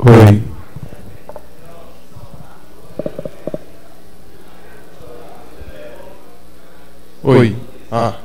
Oi. Oi. Ah.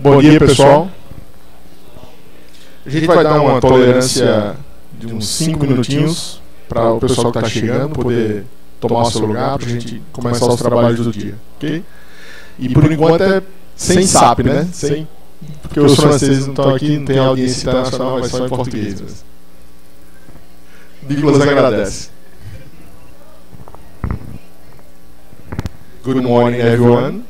Bom dia, pessoal. A gente vai dar uma tolerância de uns 5 minutinhos para o pessoal que está chegando poder tomar o seu lugar para a gente começar os trabalhos do dia, ok? E por enquanto é sem SAP, né? Sem, porque os franceses não estão aqui, não tem audiência internacional, vai só em português. Mas... Nicolas agradece. Good morning, everyone.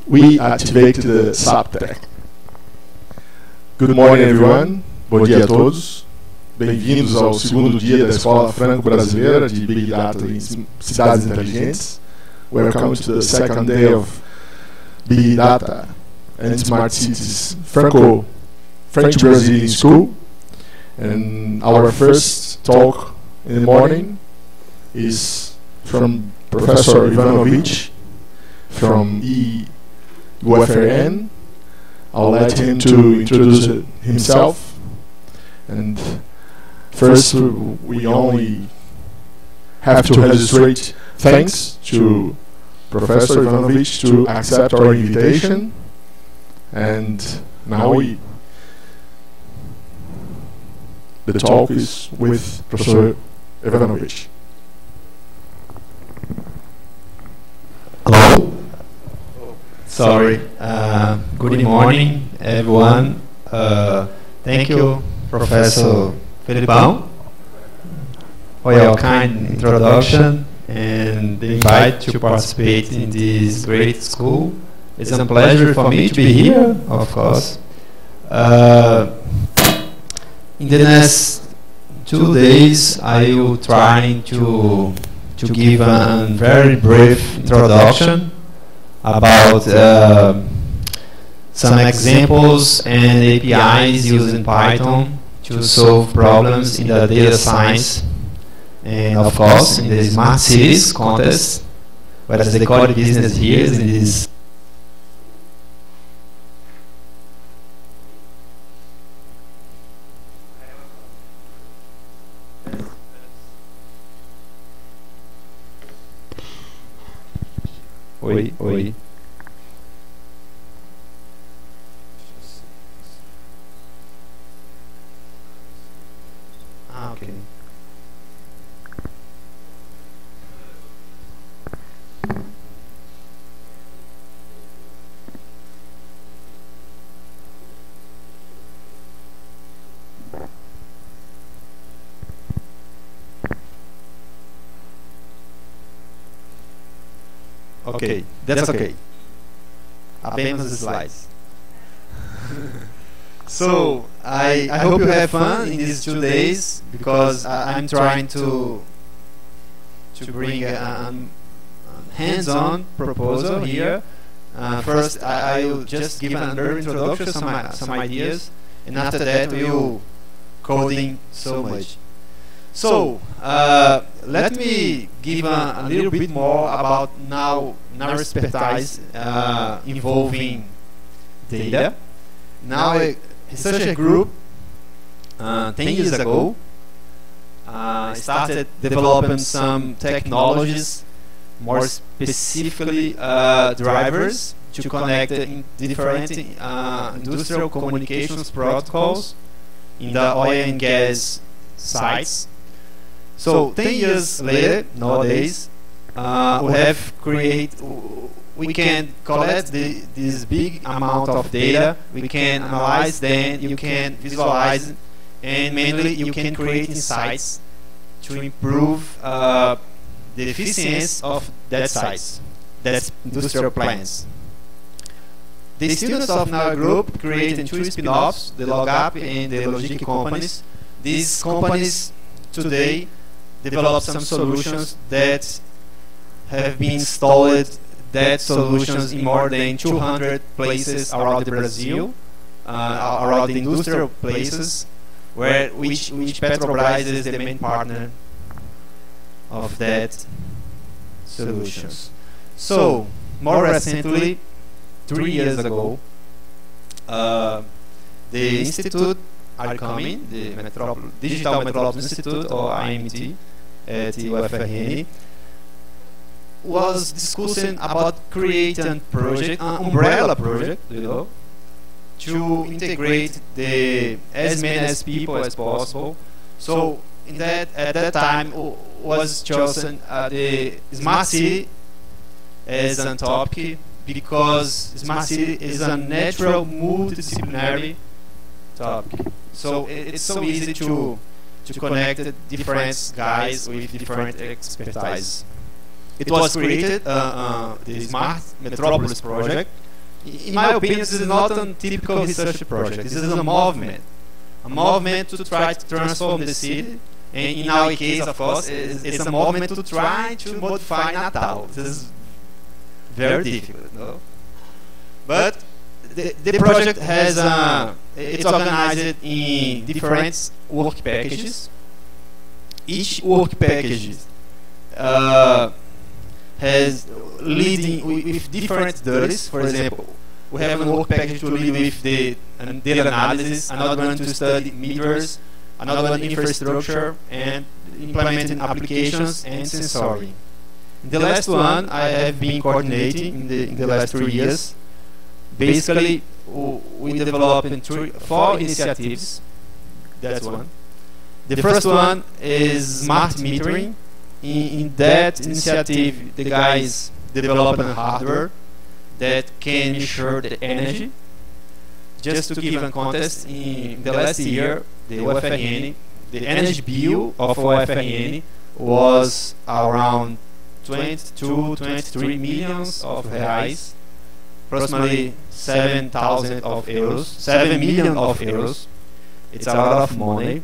we activate the subtech. Good morning, everyone. Bom dia a todos. Bem-vindos ao segundo dia da Escola Franco-Brasileira de Big Data em Cidades Inteligentes. Welcome to the second day of Big Data and Smart Cities Franco-Brazilian School. And our first talk in the morning is from Professor Ivanovic from IFRN. I'll let him to introduce himself. And first, we only have to registrate thanks to Professor Ivanovic to accept our invitation. And now the talk is with Professor Ivanovic. Hello. Sorry. Good morning, everyone. Thank you, Professor Felipão, for your kind introduction and the invite to participate in this great school. It's a pleasure for me to be here, of course. In the next 2 days, I will try to give a very brief introduction about some examples and APIs using Python to solve problems in the data science and, of course, in the smart cities context, whereas the core business here is in this. Oi. Okay. Okay, that's okay. Apenas the slides. So, I hope you have fun in these 2 days, because I'm trying to bring a hands-on proposal here. First, I will just give an early introduction, some ideas, and after that we will coding so much. So, let me give a little bit more about now our expertise involving data. Now, a research group 10 years ago started developing some technologies, more specifically drivers, to connect in different industrial communications protocols in the oil and gas sites. So 10 years later, nowadays, we can collect this big amount of data, we can analyze them, you can visualize, and mainly you can create insights to improve the efficiency of that sites, that's industrial plants. The students of our group created 2 spin-offs, the LogUp and the Logic companies. These companies today develop some solutions that have been installed, that solutions in more than 200 places around the Brazil, around the industrial places, which Petrobras is the main partner of that solutions. So, more recently, 3 years ago, the Institute are coming, the Digital Metropolis Institute, or IMT, at IFRN, was discussing about creating a project, an umbrella project, to integrate as many as people as possible. So at that time was chosen the smart city as a topic, because smart city is a natural multidisciplinary topic. So it's so easy to connect different guys with different expertise. It was created the Smart Metropolis project in my opinion, this is not a typical research project. This is a movement to try to transform the city. And in our case, of course, it's a movement to try to modify Natal. This is very difficult, no? But the project has it's organized in different work packages. Each work package has leading with different duties. For example, we have a work package to lead with the data analysis, another one to study meters, another one infrastructure and implementing applications and sensory. The last one I have been coordinating in the last 3 years. Basically, we developed 4 initiatives. That's one. The first one is smart metering. In that initiative, the guys developed a hardware that can measure the energy. Just to give a context, in the last year, the IFRN, the energy bill of IFRN was around 23 millions of reais, approximately 7 million of euros. It's a lot of money.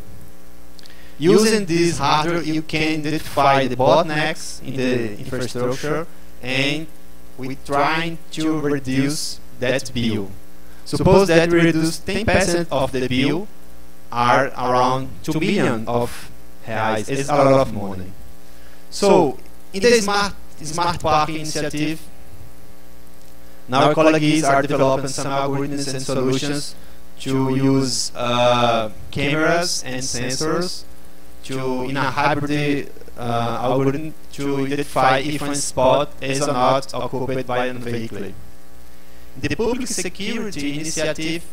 Using this hardware, you can identify the bottlenecks in the infrastructure, and we're trying to reduce that bill. Suppose that we reduce 10% of the bill, are around 2 billion of reais. It's a lot of money. So, in the smart parking initiative, now our colleagues are developing some algorithms and solutions to use cameras and sensors in a hybrid algorithm to identify if one spot is or not occupied by a vehicle. The public security initiative,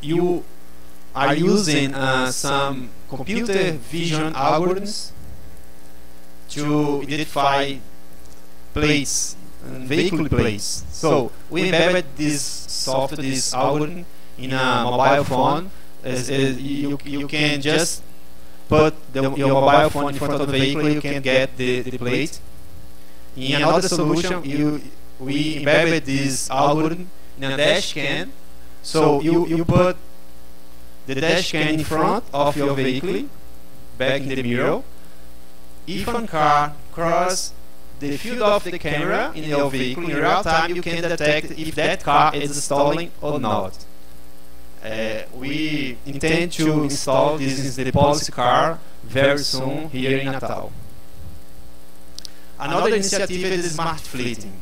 you are using some computer vision algorithms to identify plates, vehicle plates. So we embedded this software, this algorithm, in a mobile phone. You can just put your mobile phone in front of the vehicle, you can get the plate. In another solution, we embedded this algorithm in a dash cam. So you put the dash cam in front of your vehicle, back in the mirror. If a car crosses the field of the camera in your vehicle, in real time you can detect if that car is stolen or not. We intend to install this in the policy car very soon here in Natal. Another initiative is smart fleeting.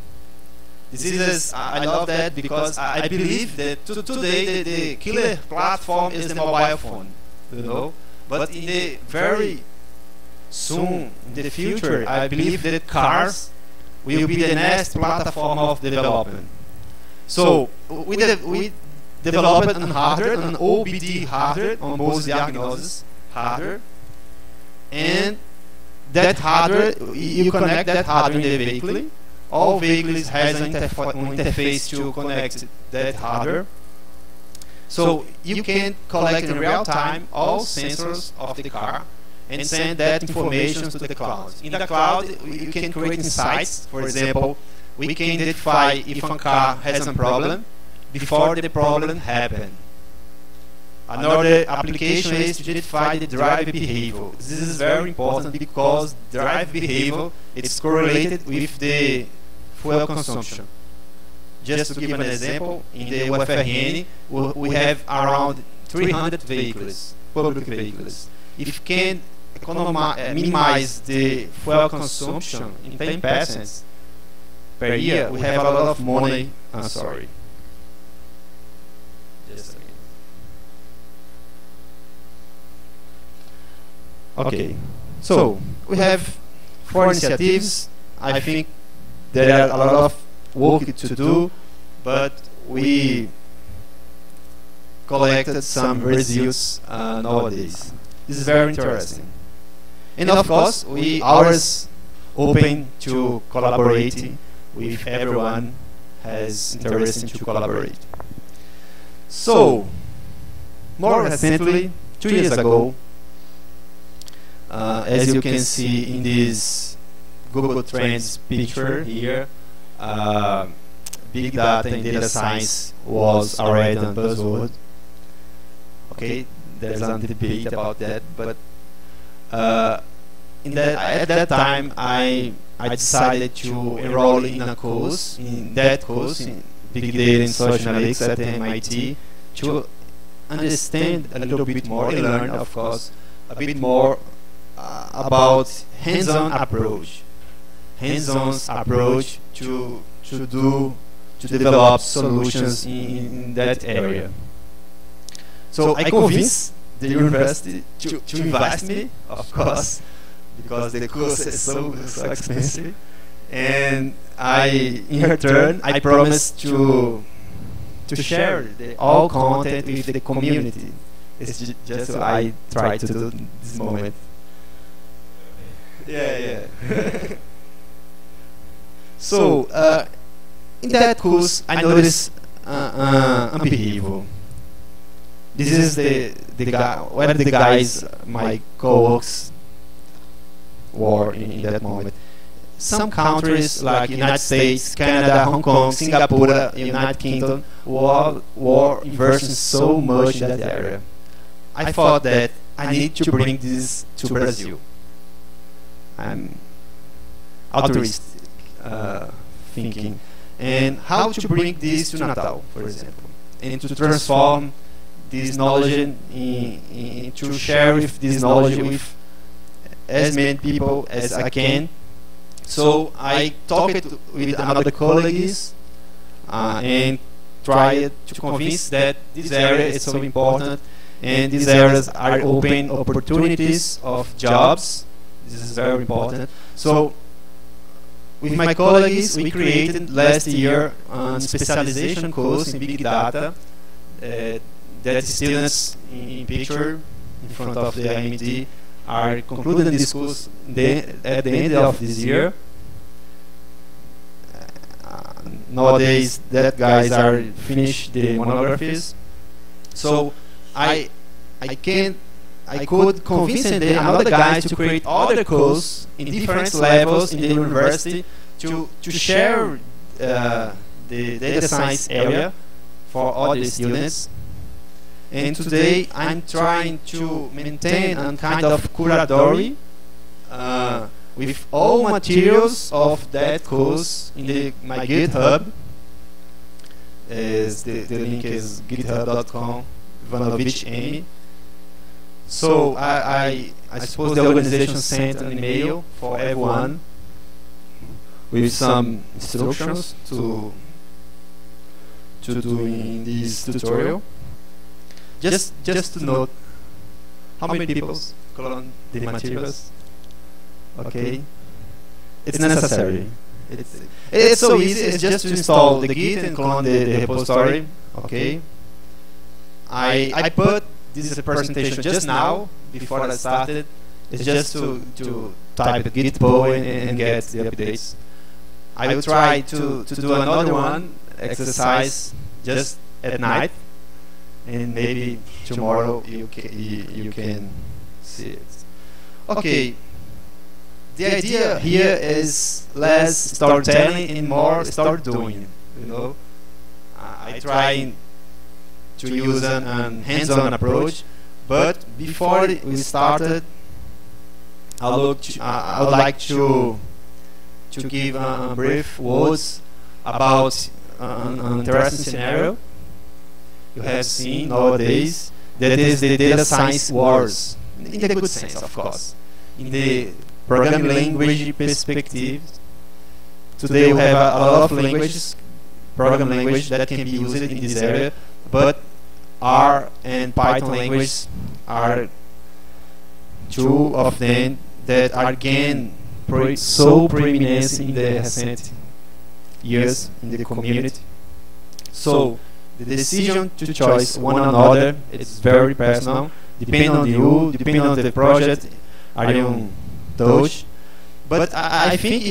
This is, I love that because I believe that today the killer platform is the mobile phone, you know. But in the very soon, in the future, I believe that cars will be the next platform of development. So we developed an hardware, an OBD hardware, almost diagnosis hardware, and that hardware, you connect that hardware in the vehicle. All vehicles has an interface to connect that hardware. So you can collect in real time all sensors of the car and send that information to the cloud. In the cloud, you can create insights. For example, we can identify if a car has a problem before the problem happened. Another application is to identify the driver behavior. This is very important because driver behavior is correlated with the fuel consumption. Just to give an example, in the IFRN, we have around 300 vehicles, public vehicles. If you can minimize the fuel consumption in 10% per year, we have a lot of money. I'm sorry. Just a minute. Okay, so we have 4 initiatives. I think there are a lot of work to do, but we collected some results nowadays. This is very interesting. And of course, we always open to collaborate with everyone has interest to collaborate. So, more recently, 2 years ago, as you can see in this Google Trends picture here, big data and data science was already a buzzword. Okay, there's a debate about that, but at that time I decided to enroll in a course, in Big Data and Social Analytics at MIT, to understand a little bit more and learn, of course, a bit more about hands-on approach to develop solutions in that area. So I convinced the university to invest me, of course, because the course is so expensive, and in return I promised to share all content with the community. It's just what I try to do this moment. Yeah. So in that course I noticed upheaval. This is the guy, where the guys, my co-workers, were in that moment. Some countries like United States, Canada, Hong Kong, Singapore, United Kingdom were investing so much in that area. I thought that I need to bring this to Brazil. I'm altruistic thinking, and how to bring this to Natal, for example, and to transform this knowledge to share with this knowledge with as many people as I can. So I talked with another colleagues and tried to convince that this area is so important, and these areas are open opportunities of jobs. This is very important. So with my colleagues we created last year a specialization course in big data that students in picture in front of the IMD are concluding this course at the end of this year. Nowadays that guys are finished the monographies. So I could convince another guy to create other courses in different levels in the university to share the data science area for all the students. And today I'm trying to maintain a kind of curadory with all materials of that course in my GitHub. The link is github.com /Ivanovic. So I suppose the organization sent an email for everyone with some instructions to do in this tutorial. Just to note how many people clone the materials. Okay, it's necessary. It's so easy. It's just to install the Git and clone the repository. Okay, I put this presentation just now before I started. It's just to type git pull and get the updates. I will try to do another one exercise just at night, and maybe tomorrow you can see it. Okay. The idea here is less storytelling and more story doing. You know, I try to use a hands-on approach, but before we started, I would like to give brief words about an interesting scenario you have seen nowadays. That is the data science wars, in the good sense, of course. In the programming language perspective, today we have a lot of languages, programming language that can be used in this area, but R and Python language are two of them that are gained so preeminence in the recent years in the community. So the decision to choose one another is very personal, depending on you, depending on the project. Are you touch? But I think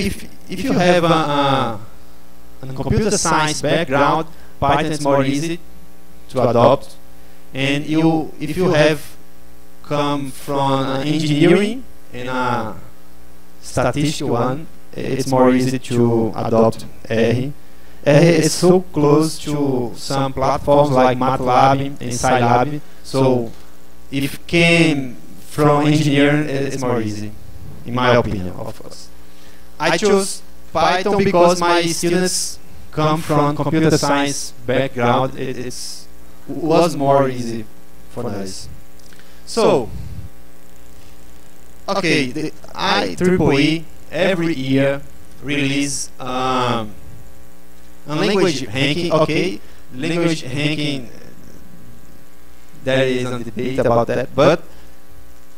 if you have a computer science background, Python is more easy to adopt, and if you have come from engineering and a statistical one, it's more easy to adopt R. it's so close to some platforms like MATLAB and Scilab. So if it came from engineering, it's more easy, in my opinion, of course. I chose Python because my students come from computer science background. It was more easy for us. So, okay, the IEEE every year release a language ranking. Okay, language ranking, there is a debate about that, but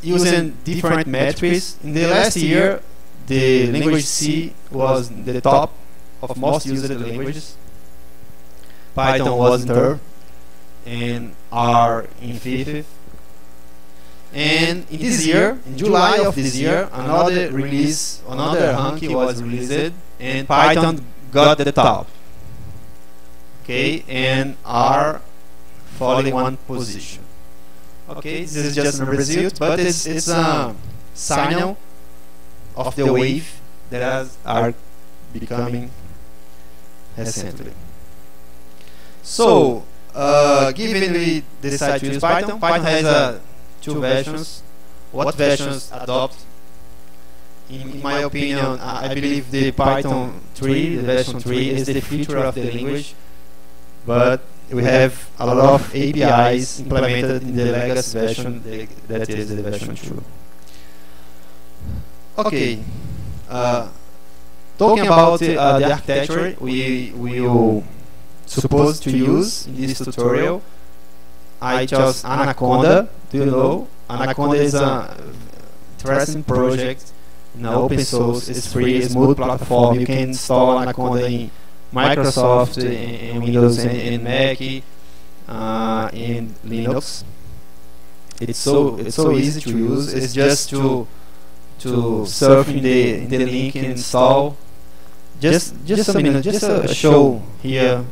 using different metrics. In the last year, the language C was the top of most used languages. Python was in third, and R in fifth. And in this year, in July of this year, another ranking was released, and Python got the top. Okay, and R falling one position. Okay, this is just a result, but it's a signal of the wave that are becoming recently. So, given we decide to use Python, Python has two versions. What versions adopt? In my opinion, I believe the Python 3, the version 3, is the future of the language, but we have a lot of APIs implemented in the legacy version, that is the version 2. Okay, talking about the architecture we will supposed to use in this tutorial, I chose Anaconda. Do you know? Anaconda is an interesting project in open source. It's free, it's multi-platform. You can install Anaconda in Microsoft, in Windows, and Mac, in Linux. It's so easy to use. It's just to surf in the link and install. Just a minute, just a show here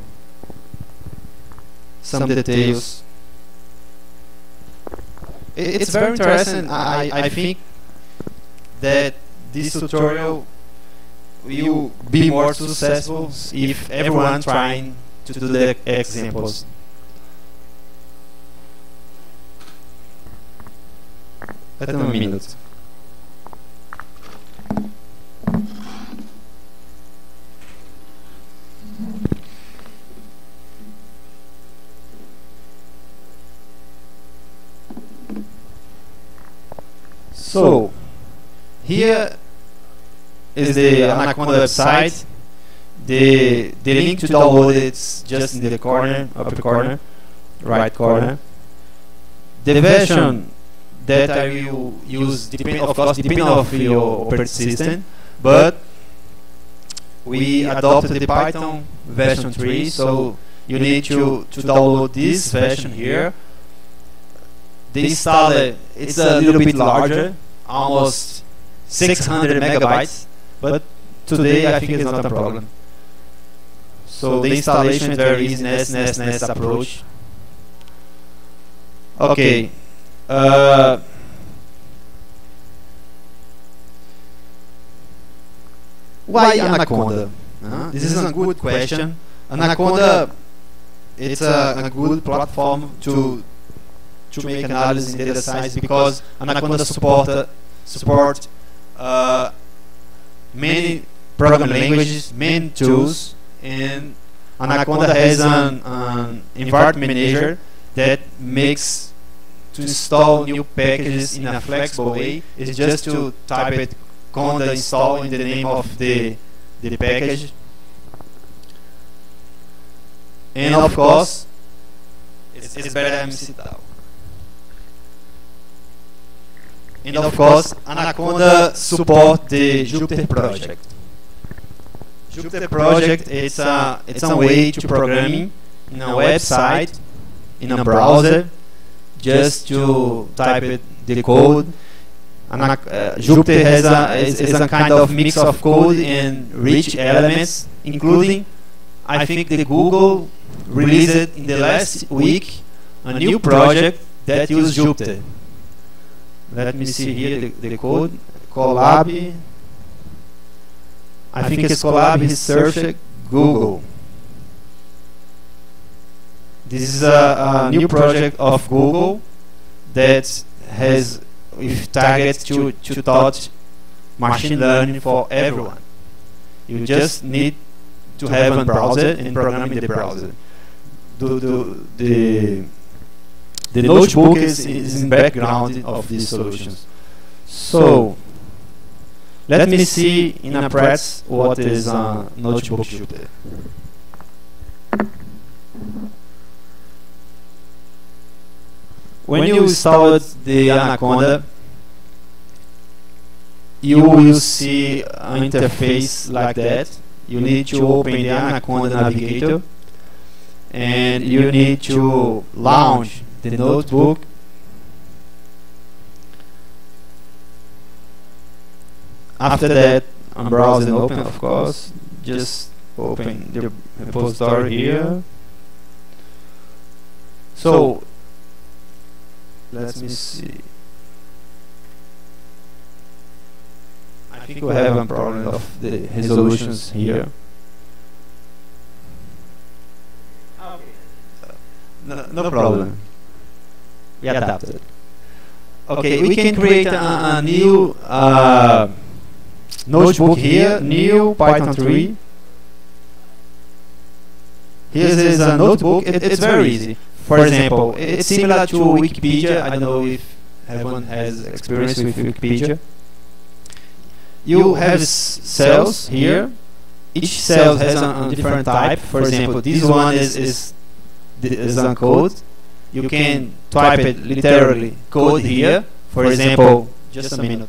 some details. It's very interesting. I think that this tutorial will be more successful if everyone trying to do the examples. Wait a minute. So, here is the Anaconda website. The link to download it's just in the corner, upper corner, right corner. The version that I will use depending on your operating system, but we adopted the Python version 3, so you need to download this version here. The installer, it's a little bit larger, almost 600 megabytes, but today I think it's not a problem. So the installation is very easy, nice approach. Okay. Why Anaconda? This is a good question. Anaconda, it's a good platform to make analysis in data science because Anaconda support many programming languages, many tools, and Anaconda has an environment manager that makes to install new packages in a flexible way. It's just to type it conda install in the name of the package, and of course it's better MC-DAO. And of course, Anaconda support the Jupyter project. Jupyter project it's a way to programming in a website, in a browser, just to type it, the code. Jupyter is a kind of mix of code and rich elements, including, I think, the Google released in the last week a new project that uses Jupyter. Let me see here the code. Colab. I think it's Colab Research Google. This is a new project of Google that has with target to touch machine learning for everyone. You just need to have a browser and program in the browser. The notebook is in background of these solutions. So let me see in a practice what is a notebook Jupyter. When you install the Anaconda, you will see an interface like that. You need to open the Anaconda Navigator, and you need to launch the notebook. After that, on browser and open, of course, just open the repository here. So let me see. I think we have a problem of the resolutions here. Okay. No problem. We adapted. Okay, we can create a new notebook here, new Python 3. Here is a notebook. It's very easy. For example, it's similar to Wikipedia. I don't know if everyone has experience with Wikipedia. You have cells here. Each cell has a different type. For example, this one is a code. You can type it literally code here. For example, just a minute.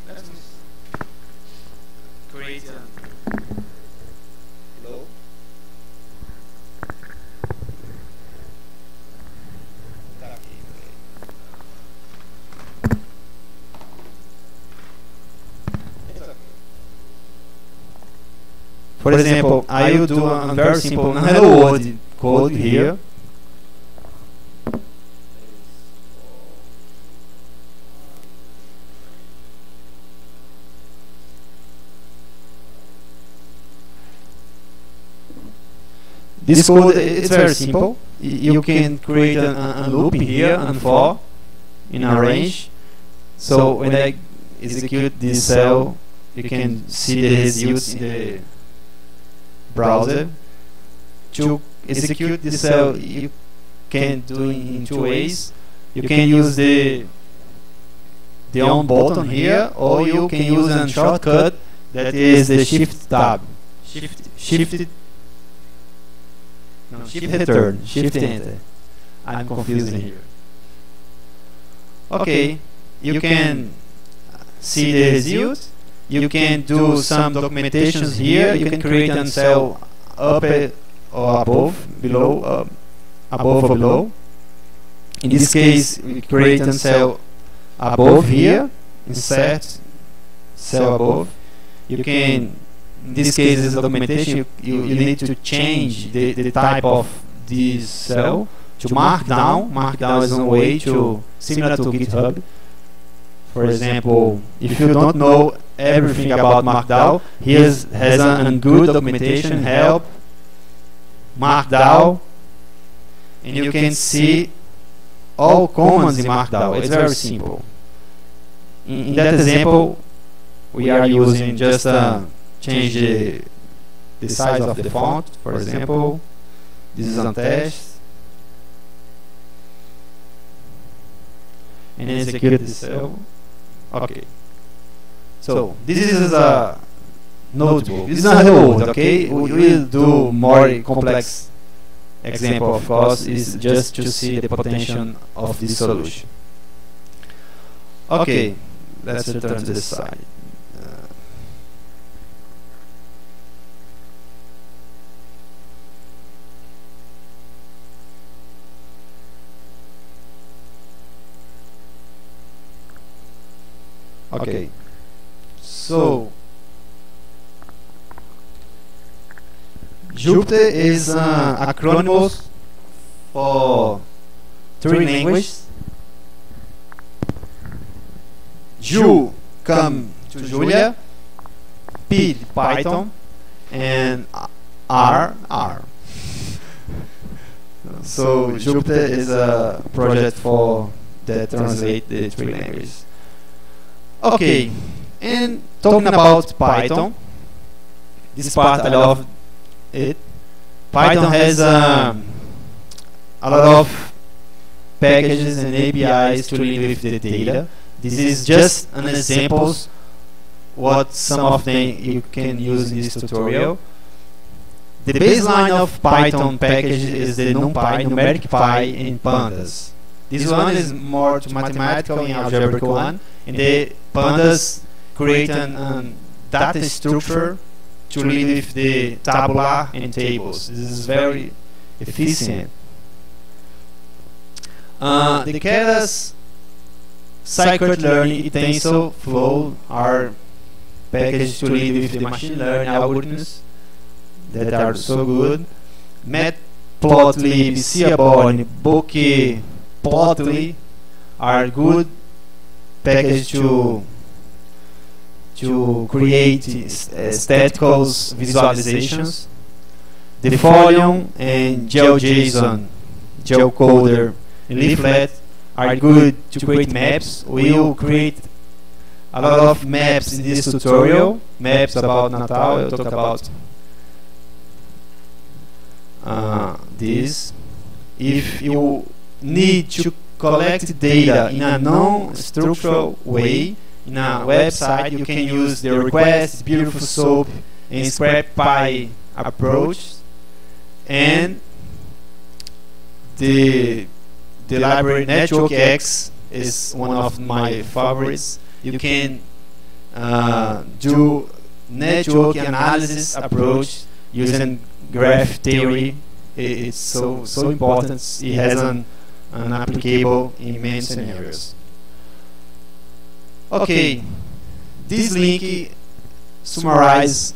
Let's create a hello. For example, I will do a very simple hello world code here. This code is very simple. You can create a loop here and for in a range. So when I execute this cell, you can see the results in the browser. To execute this cell, you can do it in two ways. You can use the on button here, or you can use a shortcut that is the Shift tab. Shift return, Shift enter. I'm confusing here. Okay, you can see the result. You can do some documentations here. You can create a cell up or above, below, above or below. In this case, we create a cell above here, insert cell above. You can, in this case, is documentation. You need to change the type of this cell to Markdown. Markdown is a way to similar to GitHub. For example, if you don't know everything about Markdown, here has a good documentation, help, Markdown, and you can see all commands in Markdown. It's very simple. In that example, we are using just change the size of the font, for example. This is a test. And execute the cell. Okay. So this is a notebook. This is a hello world, okay? We will do more complex example, of course, is just to see the potential of this solution. Okay, let's return to this side. Okay, so Jupyter is acronym for three languages. Ju come to Julia, P Python, and R. So Jupyter is a project for that translate the three languages. Okay, and talking about Python, this part I love it. Python has a lot of packages and APIs to deal with the data. This is just an example what some of them you can use in this tutorial. The baseline of Python package is the NumPy, numeric pi, and pandas. This one is more to mathematical and algebraic one, and the pandas create a data structure to deal with the tabular and tables. This is very efficient. The Keras scikit-learn and TensorFlow are packages to deal with the machine learning algorithms that are so good. Matplotlib, Seaborn, Bokeh, Plotly are good packages to create statistical visualizations. The Folion and GeoJSON, GeoCoder, and Leaflet are good to create maps. We will create a lot of maps in this tutorial. Maps about Natal, I'll talk about this. If you need to collect data in a non-structural way in a website, you can use the request, beautiful soap, and scrap-py approach. And the library NetworkX is one of my favorites. You can do network analysis approach using graph theory. It's so important. It has an applicable in many scenarios. Okay, this link summarizes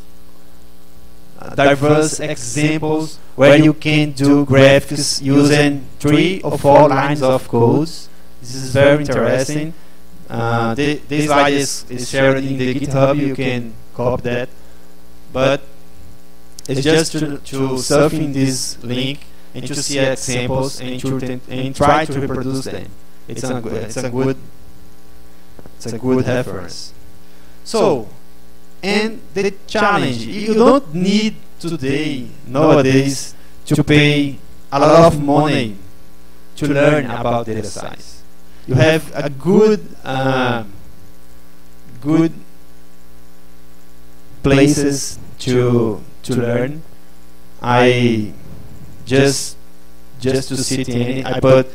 diverse examples where you can do graphics using 3 or 4 lines of code. This is very interesting. This slide is shared in the GitHub. You can copy that, but it's just to surf in this link and to see examples and try to reproduce them. It's a good reference. So, and the challenge, you don't need nowadays to pay a lot of money to learn about data science. You have a good places to learn. I just to cite I put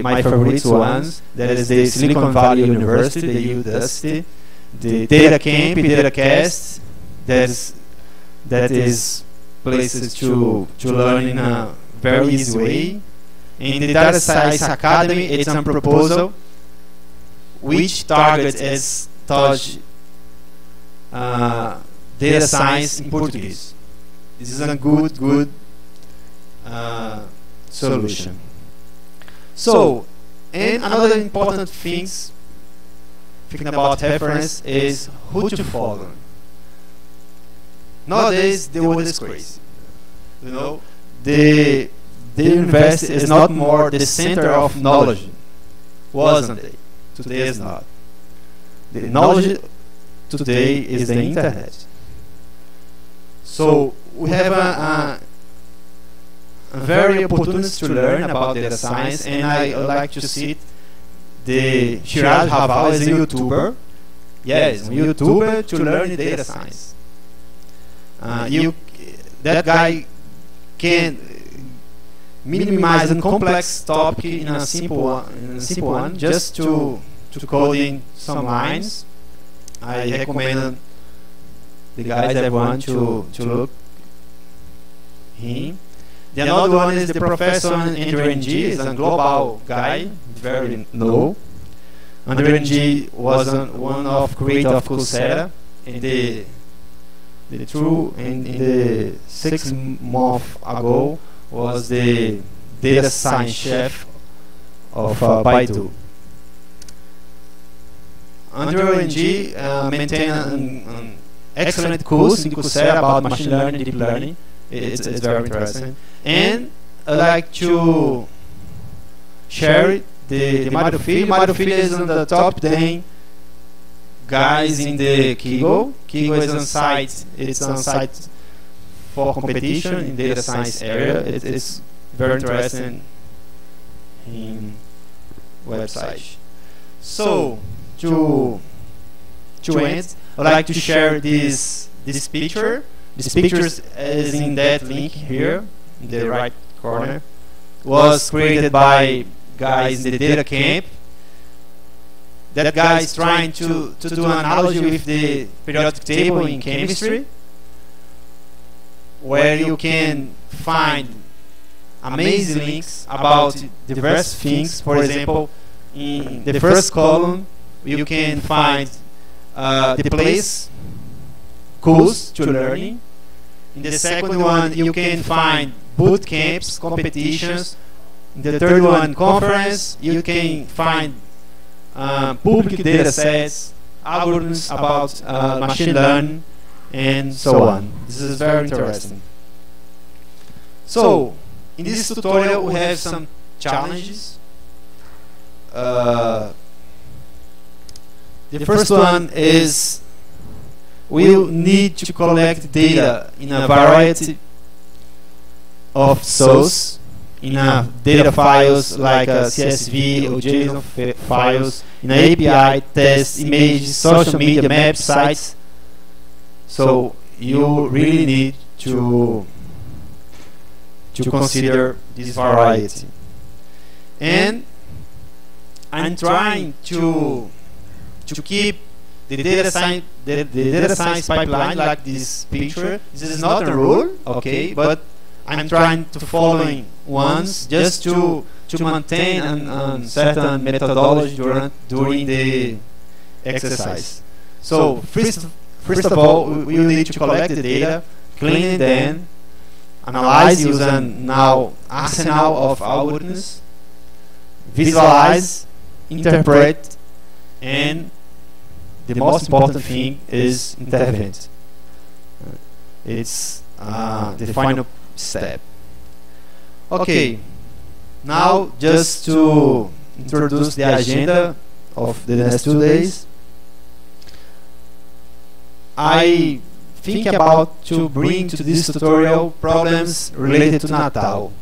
my favorite ones. That is the Silicon Valley University, the UDusty, the Data Camp, DataCast. That is places to learn in a very easy way. In the Data Science Academy, it's a proposal which targets as touch data science in Portuguese. This is a good solution. So, and another important things, thinking about reference, is who to follow. Nowadays, the world is crazy. You know, the university is not more the center of knowledge. Wasn't it? Today is not. The knowledge today is the internet. So we have a very opportunity to learn about data science, and I like to see the Shiraz Raval as a YouTuber. Yes, a YouTuber to learn data science. That guy can minimize a complex topic in a simple one, just to code in some lines. I recommend the guys that want to look him. The another one is the professor Andrew Ng, is a global guy, very known. Andrew Ng was one of creator of Coursera, and in the 6 months ago was the data science chef of Baidu. Andrew Ng maintained an excellent course in Coursera about machine learning, deep learning. It's very interesting. And I'd like to share the Mário Filho. Mário Filho is on the top 10 guys in the Kaggle. Kaggle is on site. It's on site for competition in data science area. It's very interesting in website. So to end, I'd like to share this picture. This picture is in that link here in the right corner. Was created by guys in the data camp. That guy is trying to do an analogy with the periodic table in chemistry, where you can find amazing links about diverse things. For example, in the first column, you can find the place, course to learning. In the second one, you can find boot camps, competitions. In the third one, conference, you can find public data sets, algorithms about machine learning, and so on. This is very interesting. So, in this tutorial, we have some challenges. The first one is we'll need to collect data in a variety of sources, in data files like CSV or JSON files, in API, tests, images, social media, maps, sites. So you really need to consider this variety. And I'm trying to keep the data science pipeline like this picture. This is not a rule, okay, but I'm trying to following ones just to maintain a certain methodology during the exercise. So first of all, we will need to collect the data, clean it, then analyze using now arsenal of algorithms, visualize, interpret, and the most important thing is intervent. It's the final step. Okay, now just to introduce the agenda of the next 2 days, I think about to bring to this tutorial problems related to Natal,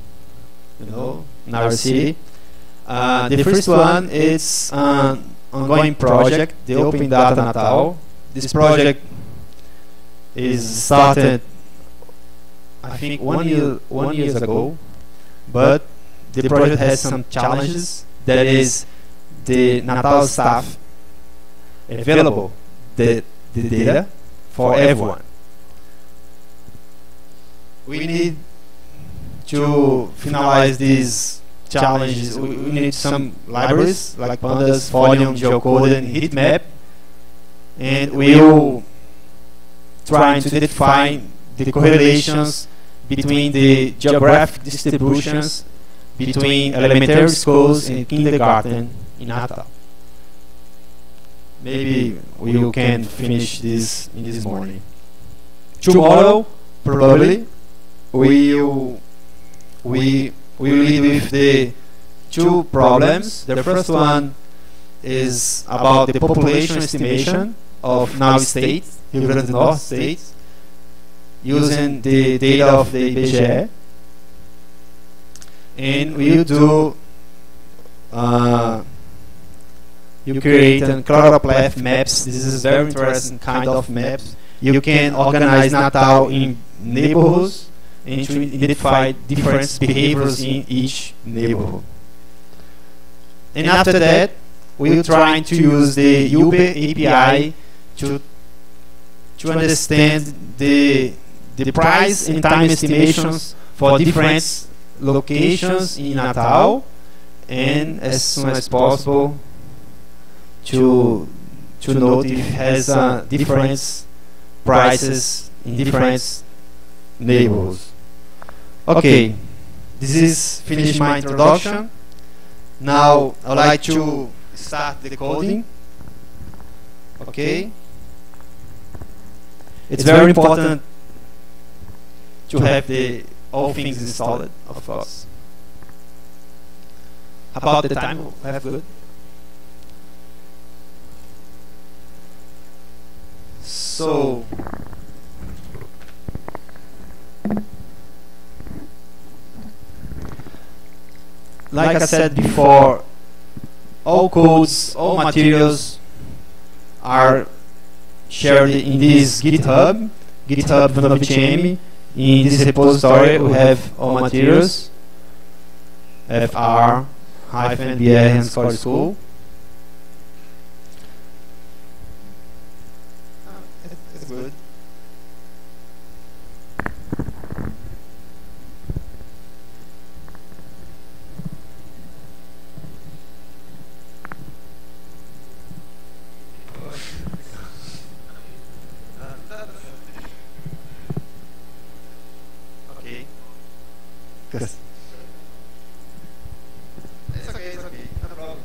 in our city. The first one is an ongoing project, the Open Data Natal. This project is started, I think, one year ago, but the project has some challenges. That is, the Natal staff available the data for everyone. We need to finalize these challenges. We need some libraries like Pandas, Folium, Geocode, and Heatmap, and we'll try to define the correlations between the geographic distributions between elementary schools and kindergarten in Natal. Maybe we can finish this in this morning. Tomorrow, probably, we will lead with the 2 problems. The first one is about the population estimation of now state, Rio Grande Norte state, using the data of the IBGE. And we'll do you create a choropleth maps. This is very interesting kind of maps. You can organize Natal in neighborhoods and to identify different behaviors in each neighborhood. And after that, we'll try to use the Uber API to understand the price and time estimations for different locations in Natal, and as soon as possible to note if it has different prices in different neighborhoods. Okay, this is finished my introduction. Now I'd like to start the coding. Okay, it's very important to have all things installed, of course. About the time, we have good. So, like I said before, all codes, all materials are shared in this GitHub .vm. In this repository, we have all materials, fr-br_school. That's good. Okay. Yes. It's okay, no problem.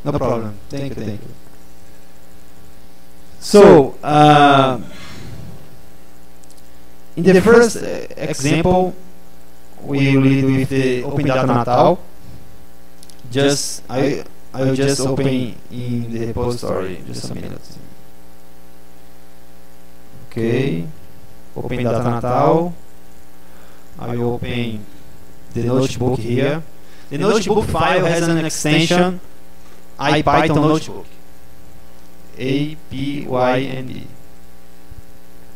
No problem. Thank you. So, in the first example, we will lead with the Open Data Natal. I will just open in the repository, just a minute. Okay, Open Data Natal. I will open the notebook here. The notebook file has an extension IPython notebook. APYNE.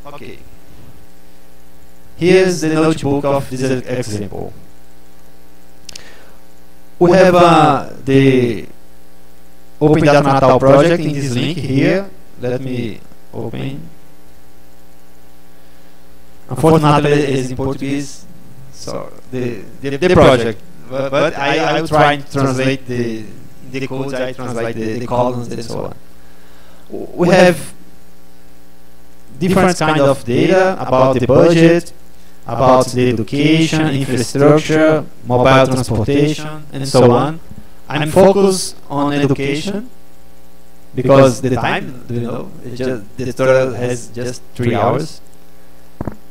Okay. Here's the notebook of this example. We have the Open Data Natal project in this link here. Let me open. Unfortunately, it's in Portuguese, so the project. But I will try to translate the codes. I translate the columns and so on. We have different kind of data about the budget, about the education, infrastructure, mobile transportation, and so on. I'm focused on education because the time, the tutorial has just 3 hours.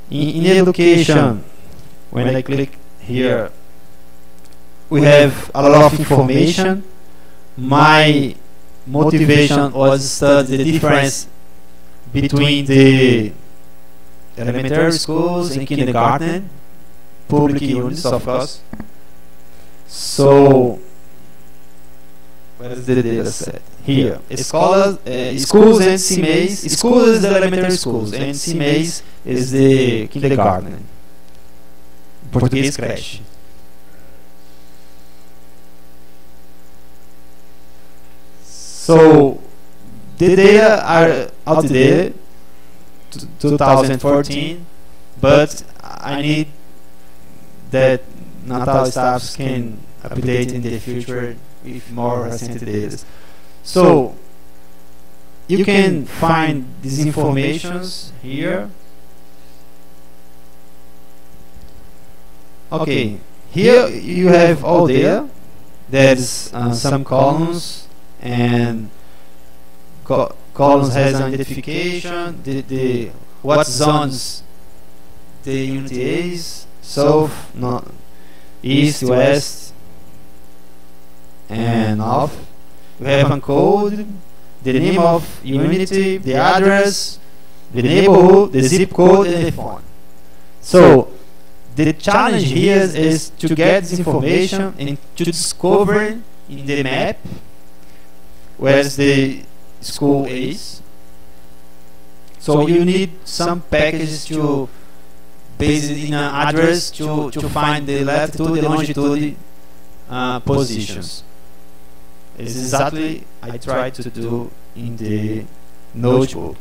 In education, when I click here, we have a lot of information. My motivation was to study the difference between the elementary schools and kindergarten, public units, of course. So, where is the data set? Here, Escola, schools and CMAs. Schools is the elementary schools, and CMAs is the kindergarten. Português creche. So, the data are outdated, 2014, but I need that Natal staffs can update in the future with more recent data. So, you can find these informations here. Okay, here you have all data. There's some columns, and columns has an identification, the what zones the unit is, south, north, east, west, and north. We have a code, the name of unity, the address, the neighborhood, the zip code, and the phone. So the challenge here is to get this information and to discover in the map where the school is. So you need some packages to base it in an address to find the latitude and longitude positions. It's exactly I tried to do in the notebook.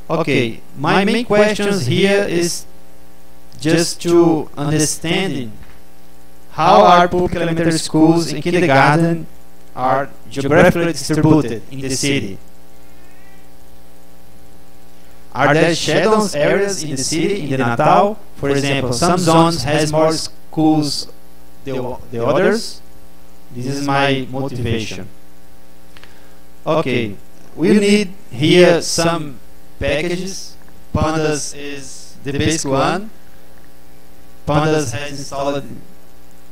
Okay, my main questions here is just to understanding how are public elementary schools and kindergarten are geographically distributed in the city. Are there shadows areas in the city, in the Natal? For example, some zones has more schools than the others. This is my motivation. Okay, we need here some packages. Pandas is the basic one. Pandas has installed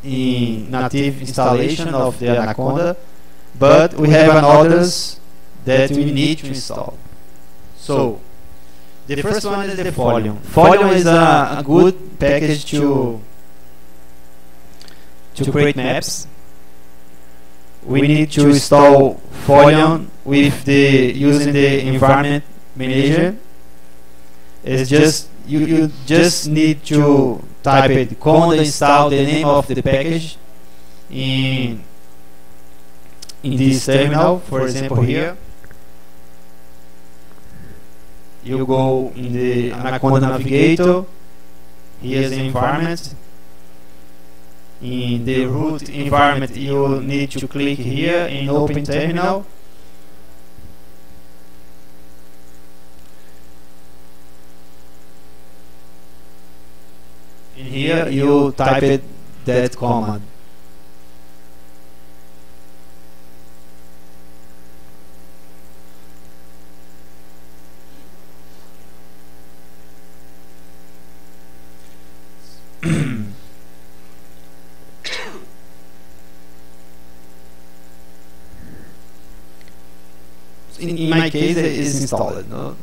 in native installation of the Anaconda, but we have others that we need to install. So the first one is the Folium. Folium is a good package to create maps. We need to install Folium with using the environment manager. It's just you just need to type it conda install the name of the package in this terminal. For example, here you go in the Anaconda Navigator. Here's the environment. In the root environment, you need to click here in Open Terminal. In here, you type it that command. In my case, it is installed. No?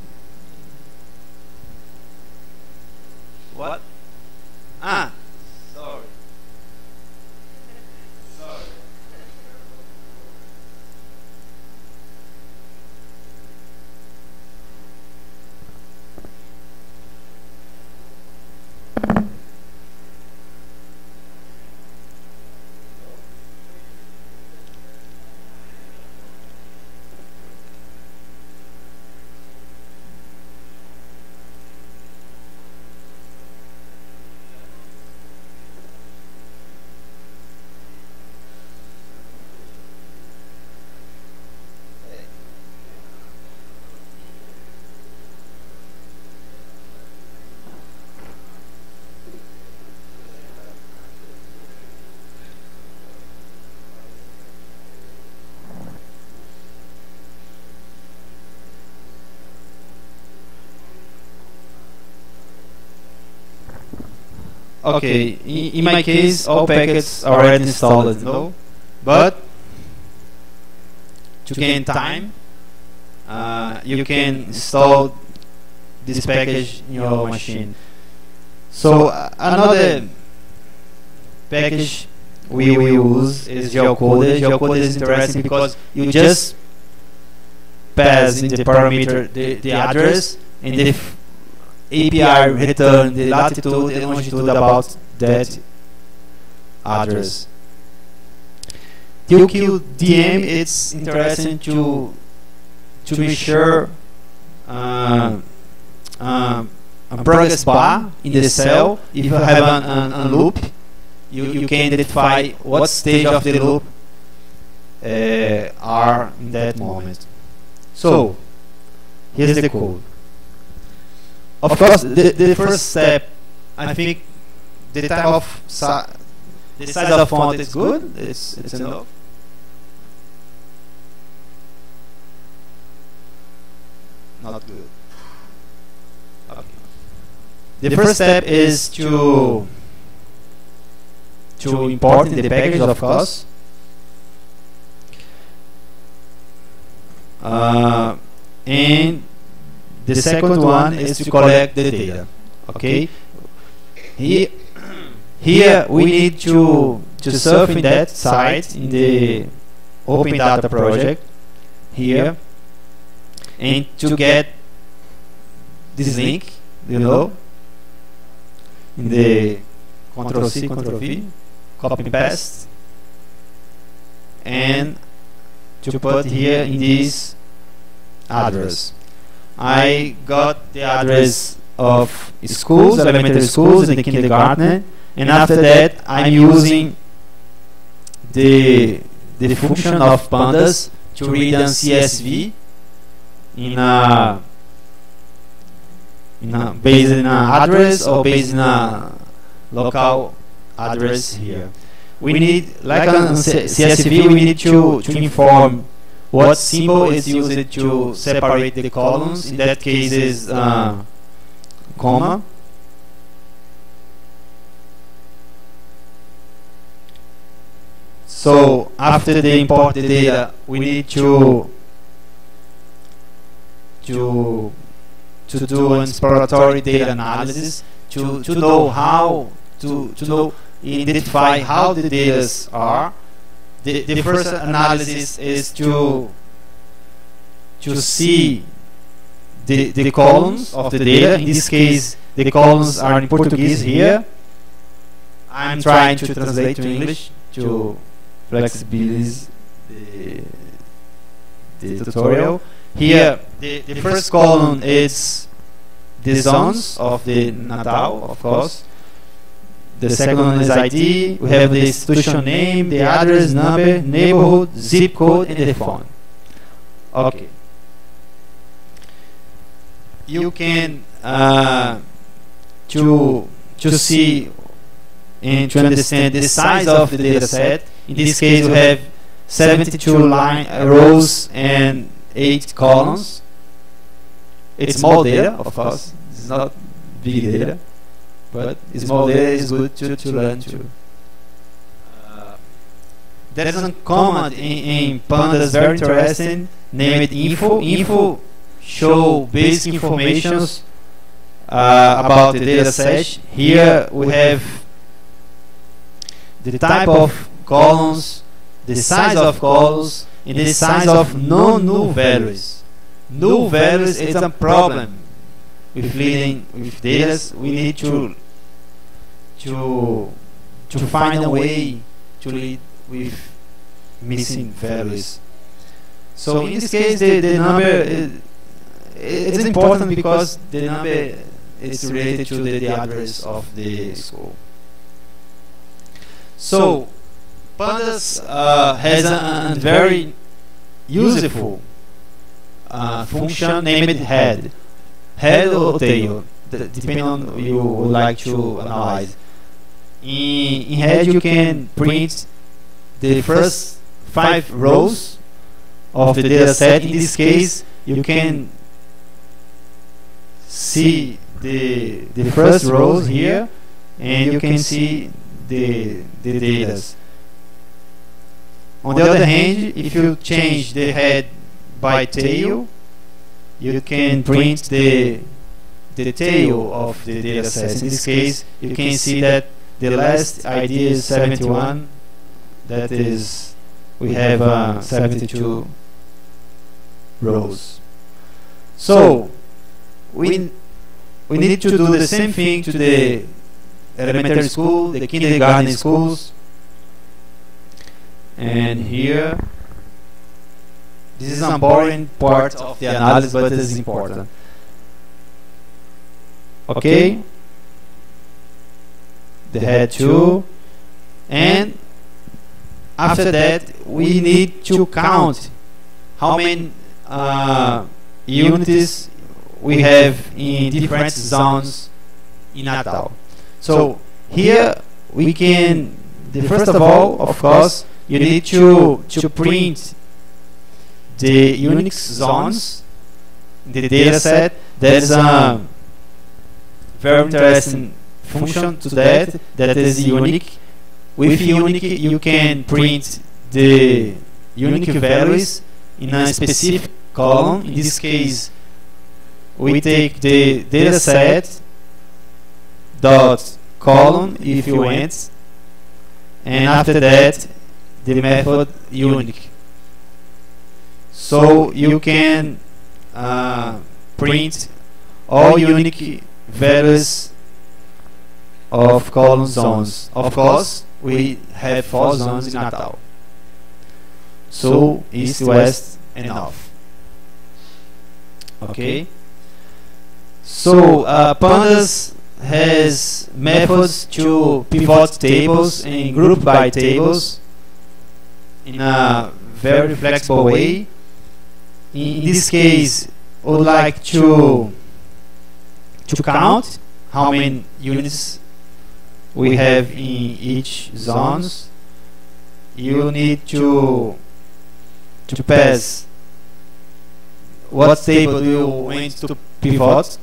What? Ah, sorry. Okay, in my case, all packets are already installed, no? But to gain time, you can install this package in your machine. So another package we will use is geocoder. Geocoder is interesting because you just pass in the parameter the address, and the API return the latitude and longitude about that address. TQDM, it's interesting to make sure a progress bar in the cell. If you have a loop, you can identify what stage of the loop are in that moment. So here's the code. Of course, the first step, I think the type of the size of font is good. It's enough. Not good. Okay. The first step is to import in the package, of course. And the second one is to collect the data. Okay. Here we need to surf in that site in the Open Data project here, and to get this link, you know, in the Ctrl+C, Ctrl+V, copy and paste, and to put here in this address. I got the address of schools, elementary schools, and the kindergarten, and after that I'm using the function of pandas to read an CSV based in an address or based in a local address here. We need, like on CSV, we need to inform what symbol is used to separate the columns. In that case is comma. So after they import the data, we need to do an exploratory data analysis to know how to identify how the data are. The first analysis is to see the columns of the data. In this case, the columns are in Portuguese here. I'm trying to translate to English to flexibilize the tutorial. Here, the first column is the zones of the Natal, of course. The second one is ID. We have the institution name, the address, number, neighborhood, zip code, and the phone. Okay. You can to see and to understand the size of the data set. In this case, we have 72 rows and 8 columns. It's small data, of course. It's not big data, but small data is good to learn too. There's a command in Pandas very interesting, named info. Info show basic informations about the data set. Here we have the type of columns, the size of columns, and the size of non-null values. Null values is a problem with leading with data. We need to find a way to lead with missing values. So in this case, the number it's important because the number is related to the address of the school. So Pandas has a very useful function named head or tail, depending on you would like to analyze. In head, you can print the first 5 rows of the data set. In this case, you can see the first rows here, and you can see the data. On the other hand, if you change the head by tail, you can print the tail of the data set. In this case, you can see that the last ID is 71. That is, we have 72 rows. So we need to do the same thing to the elementary school, the kindergarten schools. And here, this is a boring part of the analysis, but it is important. Okay, the head 2, and after that we need to count how many units we have in different zones in Natal. So here we can, first of all, of course, you need to print the unique zones in the data set. There's a very interesting function to that is unique. With unique, you can print the unique values in a specific column. In this case, we take the data set dot column if you want, and after that the method unique. So you can print all unique values of column zones. Of course, we have 4 zones in Natal. So east, west, and north. Okay. So Pandas has methods to pivot tables and group by tables in a very flexible way. In this case, I would like to count how many units we have in each zones. You need to pass what table you want to pivot.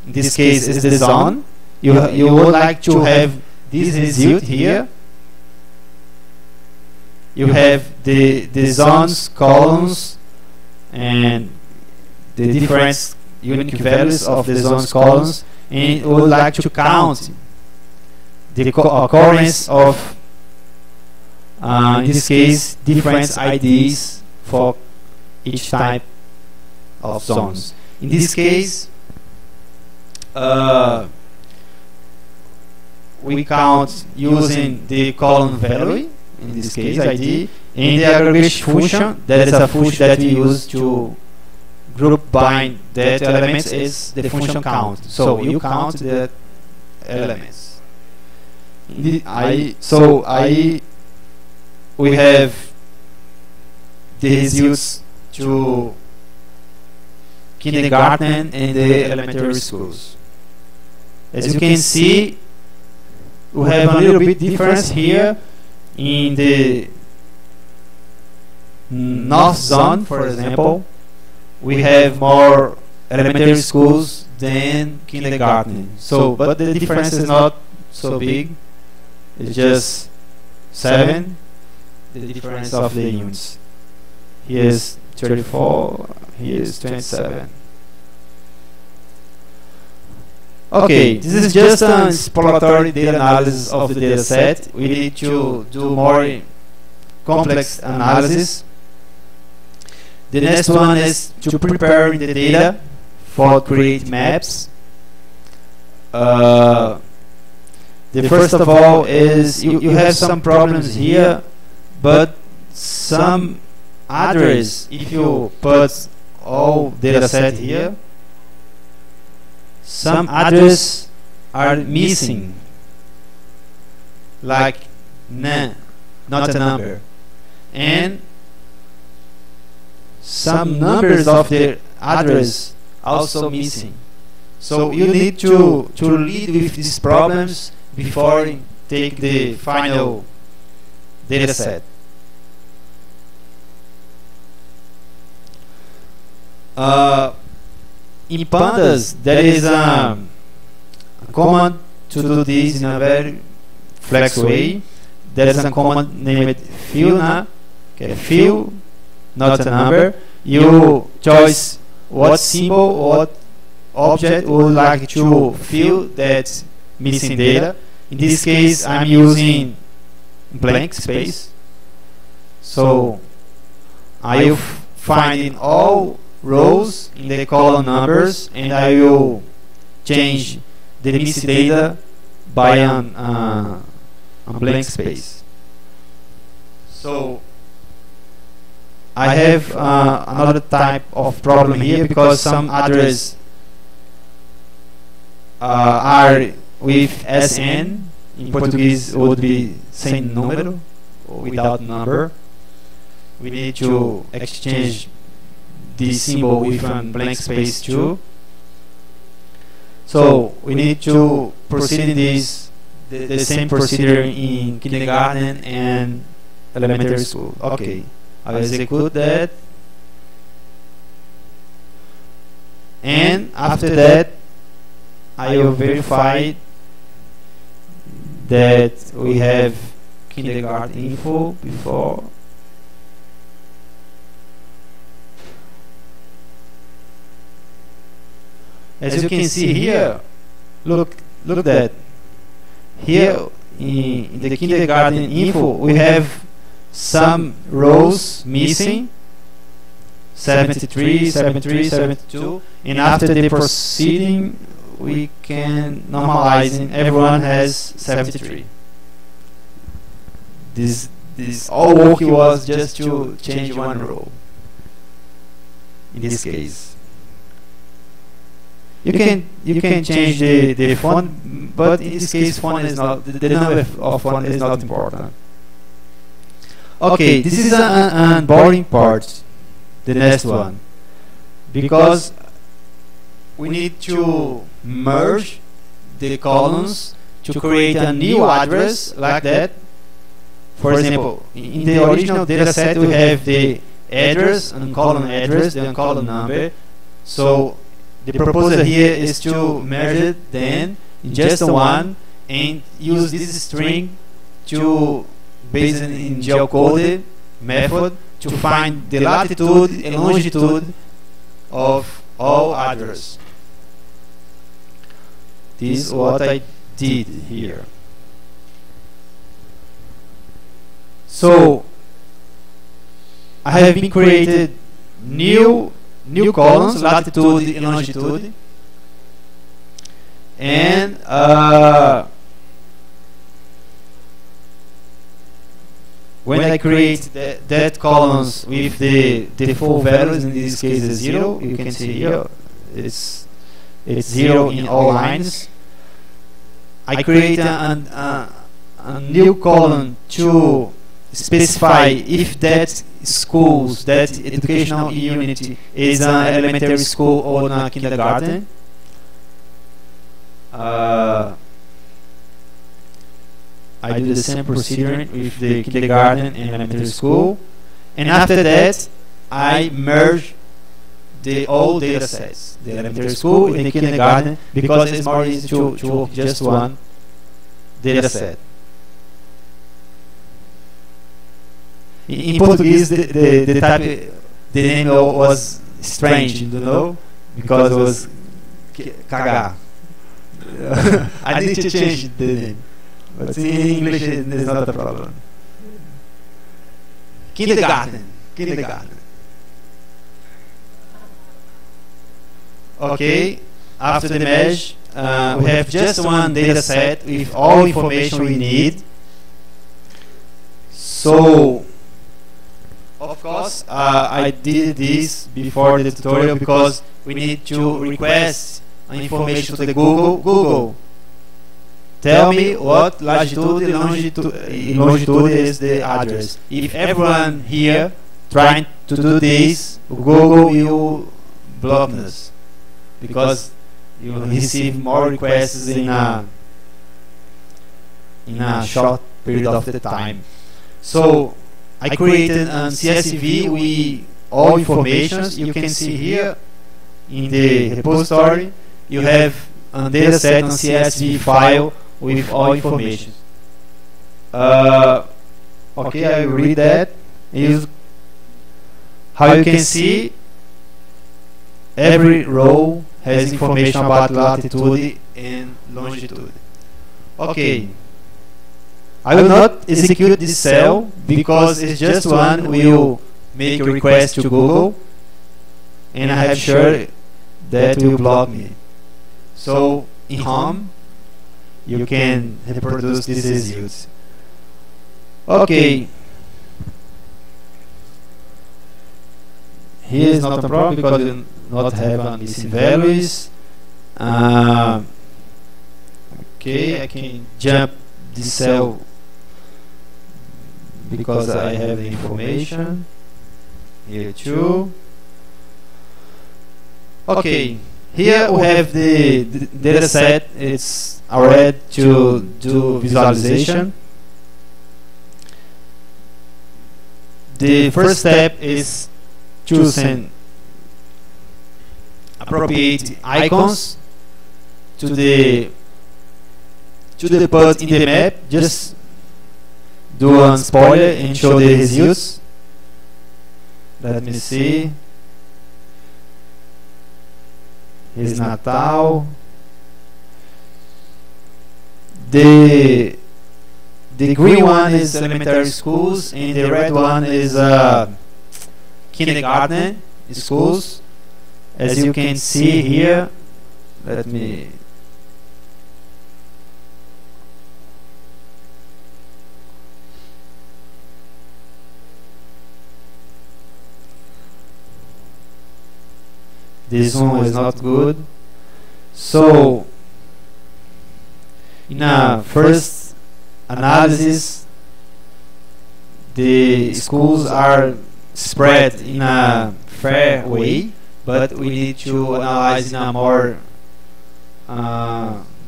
In this case, is the zone. You would like to have this result here. you have the zones, columns, and the different unique values of the zones, columns, and we would like to count the occurrence of, in this case, different IDs for each type of zones. In this case, we count using the column value, in this case ID, and the aggregation function. That is a function that we use to group bind that elements is the function count. So you count the elements. We have the results to kindergarten and the elementary schools. As you can see, we have a little bit difference here in the north zone, for example. We have more elementary schools than kindergarten. So, but the difference is not so big. It's just 7, the difference of the units. Here is 34, here is 27. Okay, this is just an exploratory data analysis of the data set. We need to do more complex analysis. The next one is to prepare the data for create maps. The first of all is you have some problems here, but some address, if you put all data set here, some address are missing, like none, not a number, and some numbers of the address also missing. So you need to lead with these problems before you take the final data set. In pandas, there is a command to do this in a very flex way. There is a command named fill, fill, not a number. You choose what symbol, what object would like to fill that missing data. In this case, I'm using blank space. So I will find in all rows in the column numbers, and I will change the missing data by a blank space. So I have another type of problem here, because some address are with SN. In Portuguese would be sem número, or without number. We need to exchange the symbol with a blank space too. So we need to proceed in this the same procedure in kindergarten and elementary school. Okay, I'll execute that, and after that I will verify that we have kindergarten info before. As you can see here, look that here in the kindergarten info we have some rows missing, 73, 73, 72, and after the proceeding we can normalize, and everyone has 73. This all work was just to change one row. In this case, you can change the font, but in this case font is not, the number of font is not important. Okay, this is a boring part, the next one, because we need to merge the columns to create a new address like that. For example, in the original data set we have the address and column address, then column number. So the proposal here is to merge it then in just one, and use this string to based in geocoded method to find the latitude and longitude of all addresses. This is what I did here. So I have been created new columns, latitude and longitude, and when I create that columns with the default values, in this case is 0, you can see here it's 0 in all lines. I create a new column to specify if that schools, that educational unit is an elementary school or a kindergarten. I do the same procedure with the kindergarten and elementary school, and after that I merge the all data sets, the elementary school and the kindergarten, because it's more easy to work just one data set. In Portuguese, the type, the name was strange, you know, because it was cagar. I need to change the name, but in English it's not a problem. Kindergarten. Okay, after the merge, we have just one data set with all information we need. So, of course, I did this before the tutorial because we need to request information to the Google. Tell me what latitude and longitude is the address. If everyone here trying to do this, Google will block us, because you will receive more requests in a short period of the time. So I created a CSV with all informations. You can see here in the repository you have a data set on CSV file with all information. Okay, I will read that. How you can see, every row has information about latitude and longitude. Okay, I will not execute this cell because it's just one. Will make a request to Google, and I have sure that will block me. So in home, you can reproduce this results. Okay. Here is not a problem because you not have missing values. Okay, I can jump this cell because I have the information here too. Okay, here we have the data set. It's already to do visualization. The first step is choosing appropriate icons to the put in the map. Just do a spoiler and show the results. Let me see. Here's Natal. The green one is elementary schools, and the red one is kindergarten schools. As you can see here, let me. This one is not good. So, in a first analysis, the schools are spread in a fair way, but we need to analyze in a more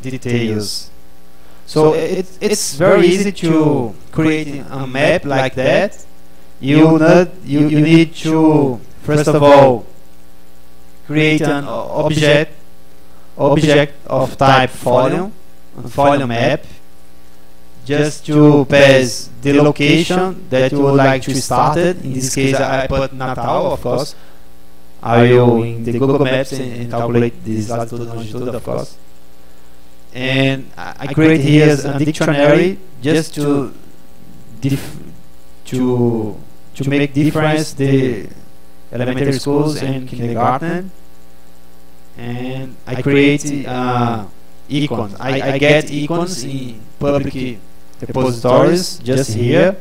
details. So it's very easy to create a map like that. You need to first of all create an object of type volume, a volume map. just to pass the location that you would like to start it. In this case, I put Natal, of course. I will in the Google Maps and calculate this latitude and longitude, of course. And I create here a dictionary just to make difference the elementary schools and kindergarten. And I create icons. I get icons in public repositories just here.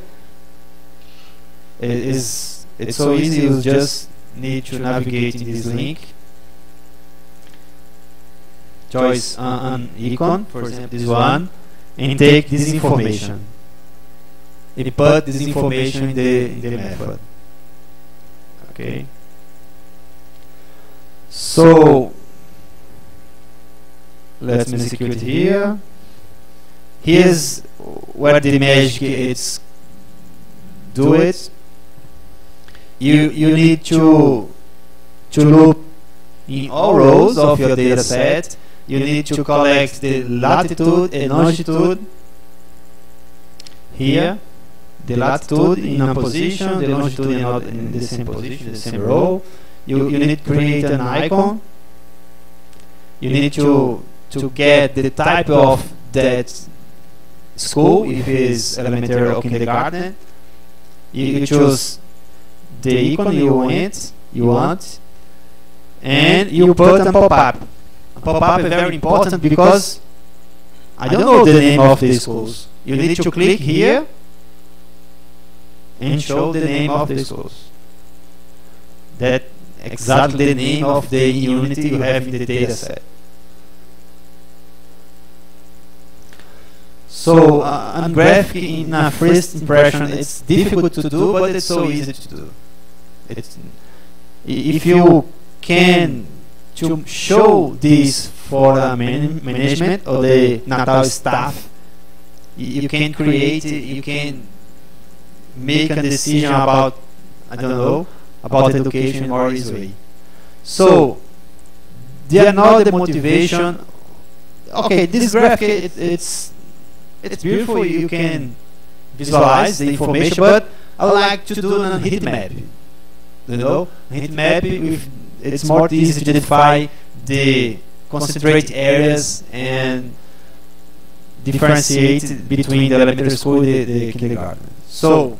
It's so easy. You just need to navigate in this link, choose an icon, for example this one, and take this information and put this information in the method. Okay, so let me execute here. Here's where the magic is do it. You need to loop in all rows of your data set. You need to collect the latitude and longitude here, the latitude in one position, the longitude in the same position, the same row. You need to create an icon. You need to get the type of that school, if it is elementary or kindergarten. You choose the icon you want, and you put a pop-up. A pop-up is very important because I don't know the name of the schools. You need to click here and show the name of the schools. That exactly the name of the unit you have in the data set. So on graphic, in a first impression, it's difficult to do, but it's so easy to do. If you can to show this for the management or the Natal staff, you can create, you can make a decision about, I don't know, about education more easily. So the another motivation. Okay, this graphic it's beautiful. You can visualize the information, but I would like to do a heat map. You know, heat map with it's more easy to identify the concentrated areas and differentiate between the elementary school and the kindergarten. So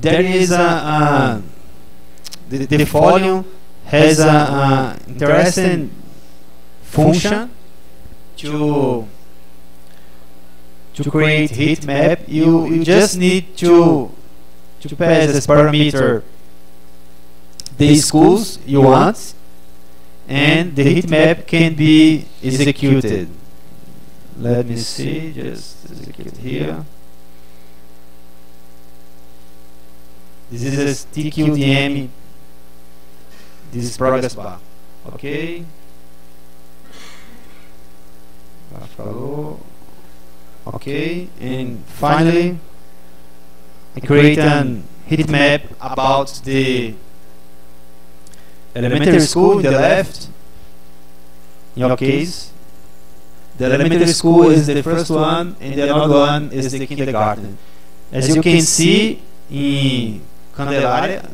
there is the folio has an interesting function to create heat map. You just need to pass as parameter the schools you want, and the heat map can be executed. Let me see, just execute here. This is a TQDM. This is progress bar. Okay. Okay, and finally I create a heat map about the elementary school in the left. In your case, the elementary school is the first one, and the other one is the kindergarten. As you can see in Candelaria,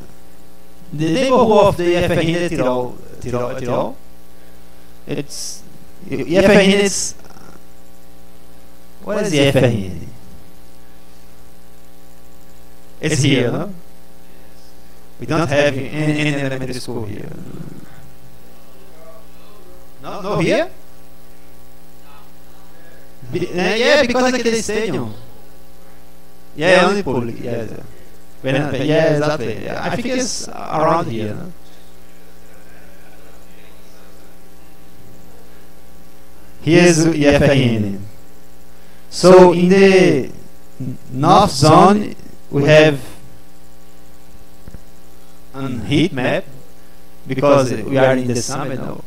the neighborhood of the IFRN is Tirol. It's IFRN is. What is the IFRN? It's here, no? We don't have any elementary school here. No here? Yeah, because like the stadium. Yeah, only public. Yeah, yeah, exactly. Yeah, I think it's around here. No? Here's IFRN. So in the north zone we have a heat map because we are in the summer now.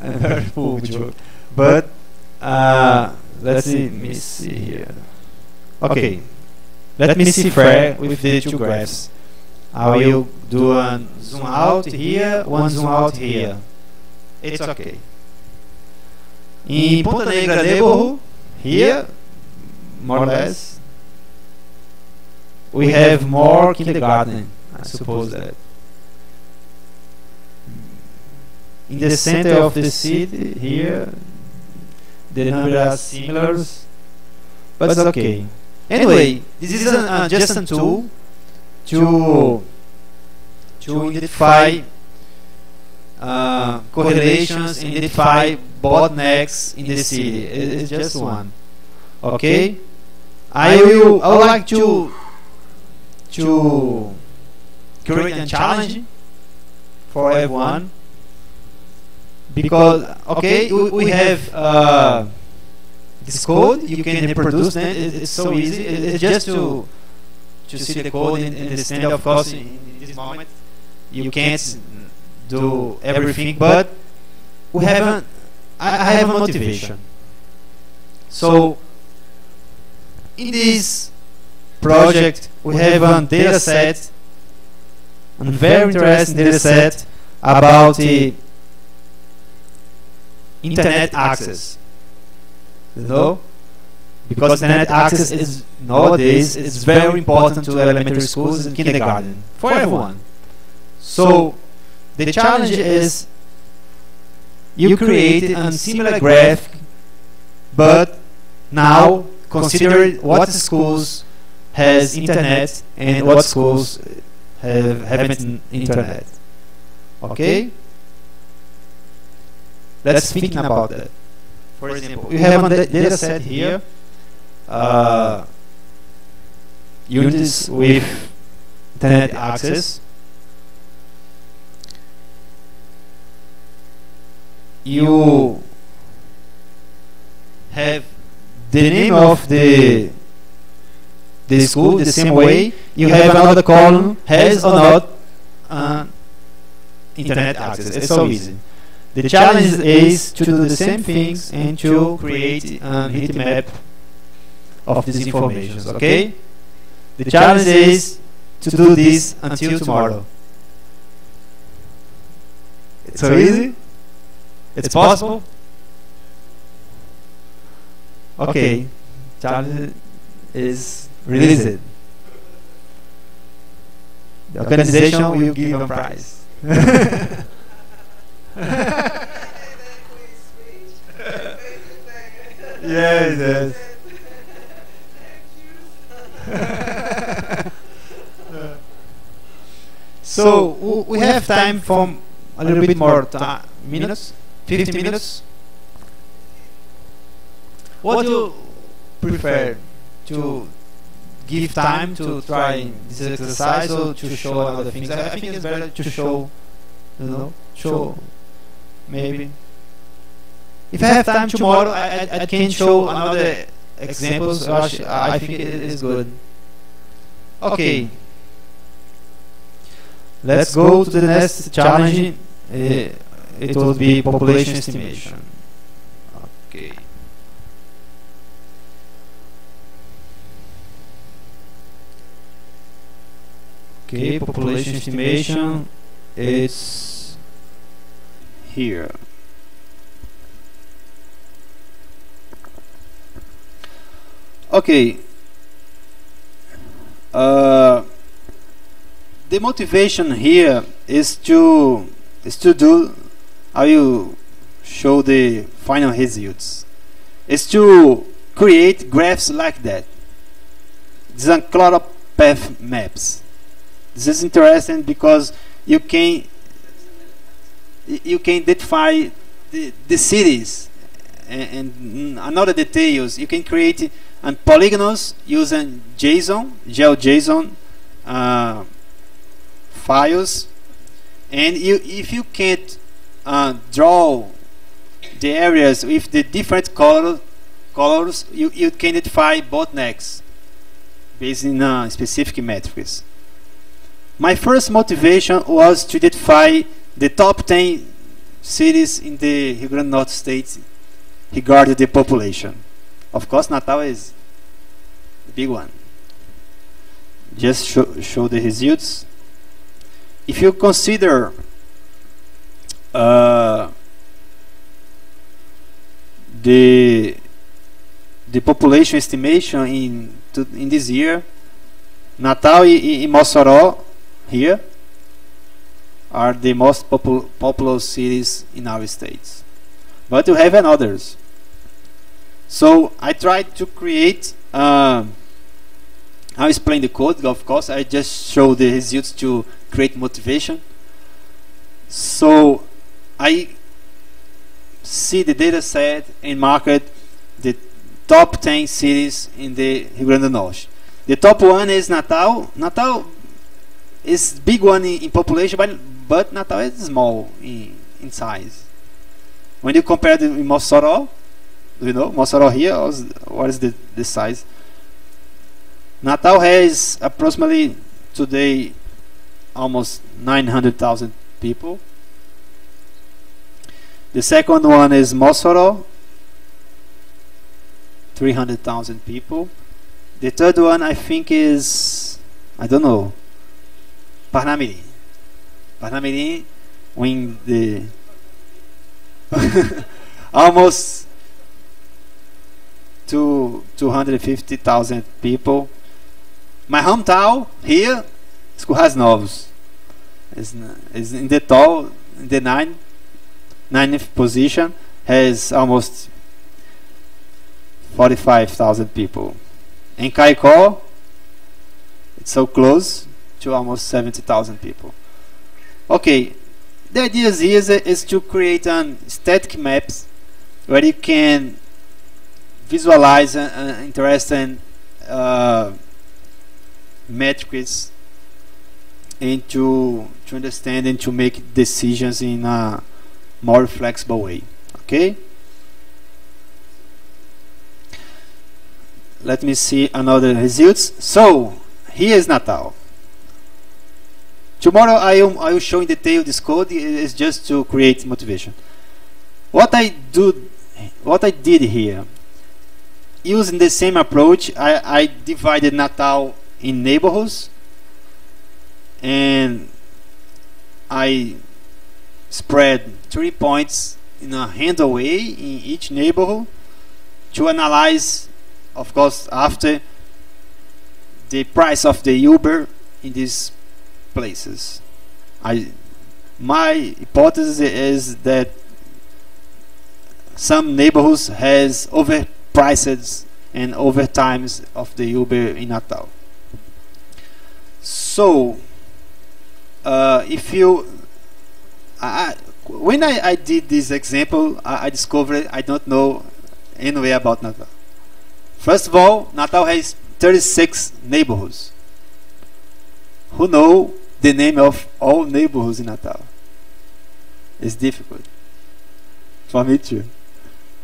I'm very full joke. But let me see here. Okay, let me see fair with the two graphs. I will do a zoom out here, one zoom out here. It's okay. In Ponta Negra neighborhood, here, more or less, we have more kindergarten, I suppose that. In the center of the city, here, the numbers are similar, but it's okay. Anyway, this is just a tool to identify correlations, identify bottlenecks in the city. It's just one. Okay, I would like to create a challenge for everyone, because okay, we have this code. You can reproduce it. It's so easy. It's just to see the code and understand. Of course, in this moment you can't do everything, but we have I have a motivation. So in this project we have a data set, a very interesting data set about the internet access. You know, because internet access is nowadays is very important to elementary schools and kindergarten for everyone. So the challenge is you create a similar graphic, but now consider what schools has internet and what schools haven't internet. Okay? Let's think about that. For example, you have a data set here, units with internet access. You have the name of the school the same way. You have another column, has or not internet access. It's so easy. The challenge is to do the same things and to create a heat map of these information. Okay? The challenge is to do this until tomorrow. It's so easy. It's possible. Okay. Challenge is released. The organization will give a prize. Yes. So we have time for a little bit more minutes, 15 minutes. What do you prefer, to give time to try this exercise or to show other things? I think it's better to show, show maybe. If I have time tomorrow, I can show another examples. I think it is good. Okay. Let's go to the next challenge. It will be population estimation. Okay. Okay, population estimation. It's here. Okay. The motivation here is to do. I will show the final results. Is to create graphs like that. These are path maps. This is interesting because you can identify the cities and another details. You can create polygons using JSON, GeoJSON files, and if you can't draw the areas with the different colors, you can identify bottlenecks based in specific metrics. My first motivation was to identify the top 10 cities in the Rio Grande Norte state regarding the population. Of course, Natal is the big one. Just show the results. If you the population estimation in this year, Natal and Mossoró here are the most populous cities in our states. But you have others. So I tried to create, I'll explain the code, of course. I just show the results to create motivation. So I see the data set and market the top 10 cities in the Rio Grande do Norte. The top one is Natal. Natal is big one in population, but Natal is small in size. When you compare the Mossoró, you know, Mossoró here, what is the size? Natal has approximately today almost 900,000 people. The second one is Mossoró, 300,000 people. The third one I think is, I don't know, Parnamirim. Parnamirim when the almost 250,000 people. My hometown here is Currais Novos. Is in the top, in the ninth position, has almost 45,000 people. In Caicó, it's so close to almost 70,000 people. Okay, the idea here is to create an static maps where you can visualize interesting metrics and to understand and to make decisions in a more flexible way. Okay. Let me see another results. So here is Natal. Tomorrow I will show in detail this code. Is just to create motivation. What I did here, using the same approach, I divided Natal in neighborhoods, and I spread 3 points in a random way in each neighborhood to analyze, of course, after the price of the Uber in these places. My hypothesis is that some neighborhoods has overpriced and overtimes of the Uber in Natal. So if you when I did this example, I discovered I don't know anywhere about Natal. First of all, Natal has 36 neighborhoods. Who know the name of all neighborhoods in Natal? It's difficult for me too.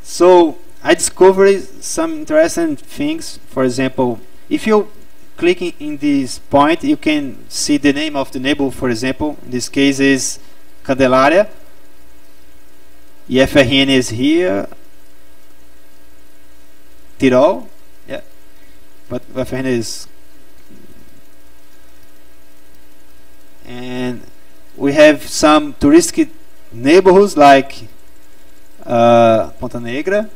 So I discovered some interesting things. For example, if you click in this point, you can see the name of the neighborhood. For example, in this case is Candelaria. IFRN is here. Tirol, yeah, but IFRN is, and we have some touristic neighborhoods like Ponta Negra.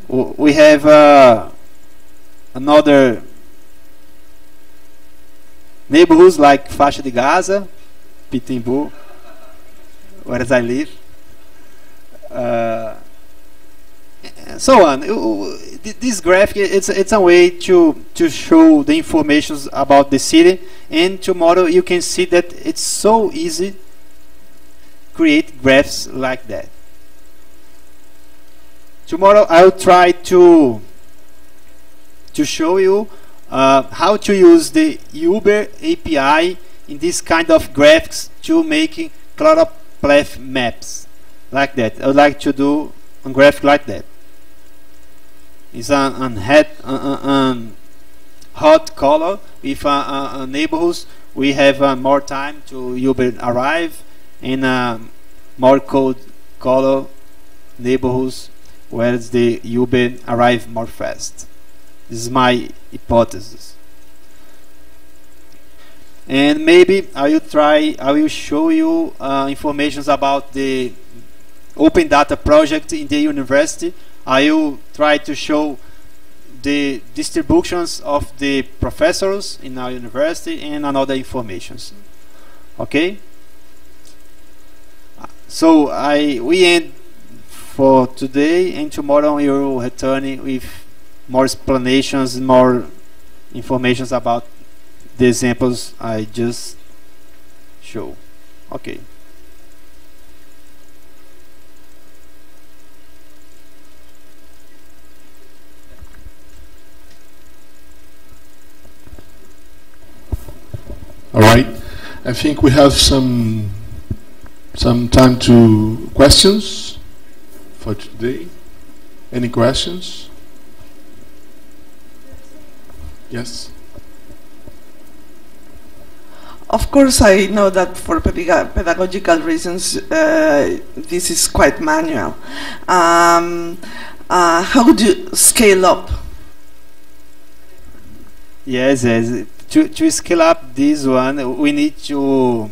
We have another neighborhoods like Faixa de Gaza, Pitimbu, where I live. So on. This graphic, it's a way to show the information about the city, and tomorrow you can see that it's so easy create graphs like that. Tomorrow I'll try to show you how to use the Uber API in this kind of graphics to make chloropleth maps like that. I would like to do a graphic like that. It's a hot color with neighborhoods. We have more time to Uber arrive, and more cold color neighborhoods where the Uber arrive more fast. This is my hypothesis. And maybe I will show you information about the open data project in the university, I will try to show the distributions of the professors in our university and another informations. Okay? So we end for today, and tomorrow we will return with more explanations, more informations about the examples I just showed. Okay. All right. I think we have some time to questions for today. Any questions? Yes. Of course, I know that for pedagogical reasons, this is quite manual. How do you scale up? Yes, yes. To scale up this one, we need to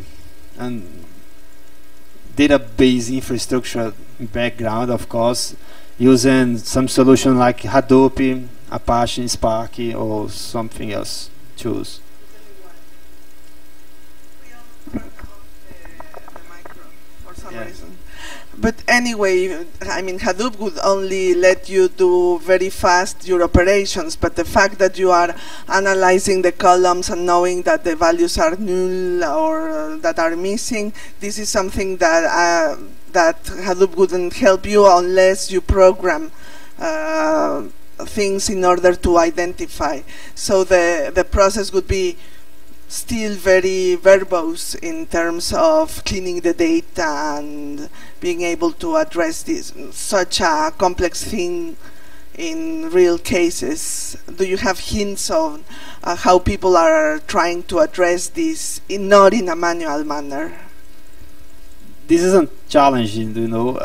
database infrastructure background, of course, using some solution like Hadoop, Apache, Spark, or something else tools. But anyway, I mean, Hadoop would only let you do very fast your operations, but the fact that you are analyzing the columns and knowing that the values are null or that are missing, this is something that that Hadoop wouldn't help you unless you program things in order to identify. So the process would be still very verbose in terms of cleaning the data and being able to address this such a complex thing in real cases. Do you have hints on how people are trying to address this, not in a manual manner? This isn't challenging, you know.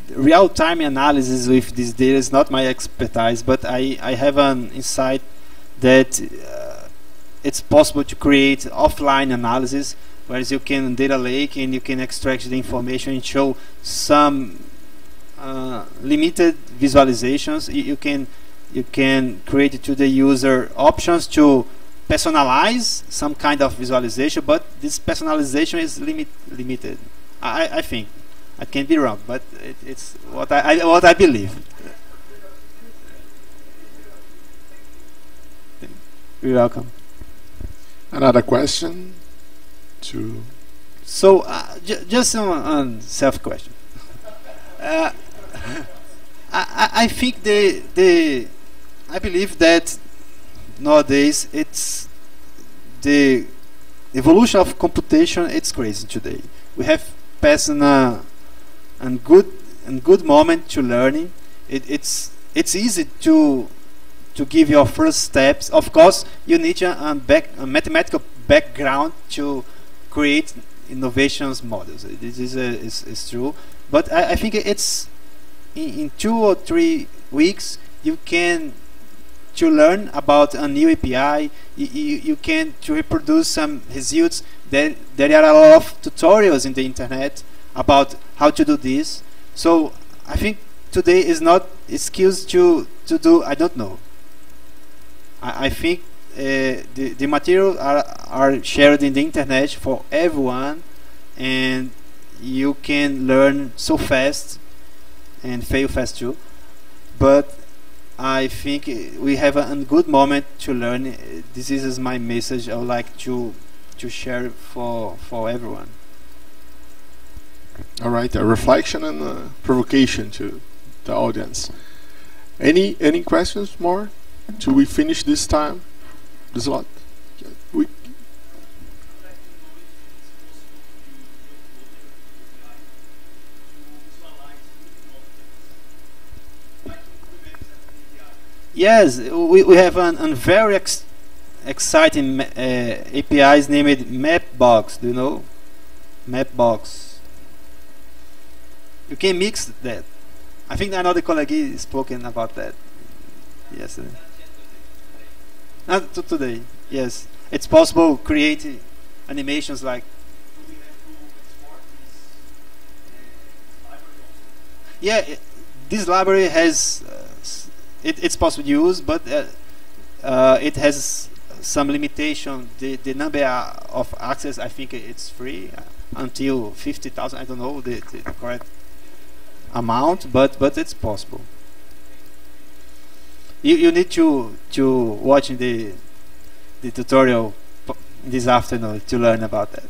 Real-time analysis with this data is not my expertise, but I have an insight that it's possible to create offline analysis, whereas you can data lake and you can extract the information and show some limited visualizations. You can create to the user options to personalize some kind of visualization, but this personalization is limited. I think I can be wrong, but it's what I believe. You're welcome. Another question? So just on self question. I think I believe that nowadays it's the evolution of computation. It's crazy today. We have passed a good moment to learning. It's easy to give your first steps. Of course, you need a mathematical background to create innovations models. This is true. But I think it's in 2 or 3 weeks you can to learn about a new API. You can to reproduce some results. There are a lot of tutorials in the internet about how to do this. So I think today is not skills to do. I don't know. I think the materials are shared in the internet for everyone, and you can learn so fast and fail fast too. But I think we have a good moment to learn. This is my message. I would like to share for everyone. All right, a reflection and a provocation to the audience. Any questions more? Should we finish this time? There's a lot. Yes, we have a very exciting APIs named Mapbox. Do you know? Mapbox. You can mix that. I think another colleague spoken about that yesterday. Not today. Yes, it's possible to create animations like. Yeah, this library has it's possible to use, but it has some limitation. The number of access, I think it's free until 50,000. I don't know the correct amount, but it's possible. You need to watch the tutorial this afternoon to learn about that.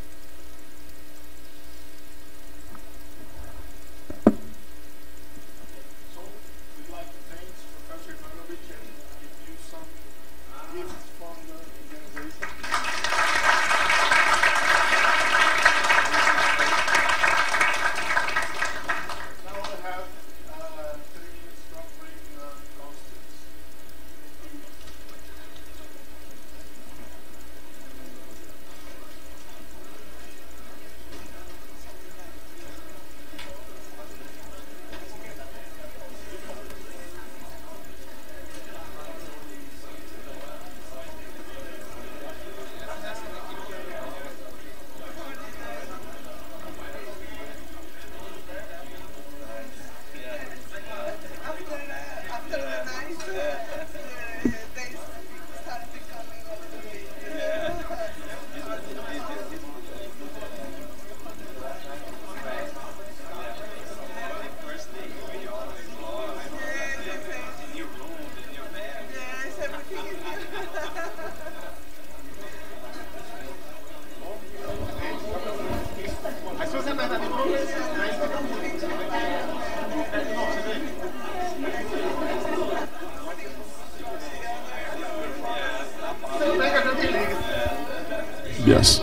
Yes.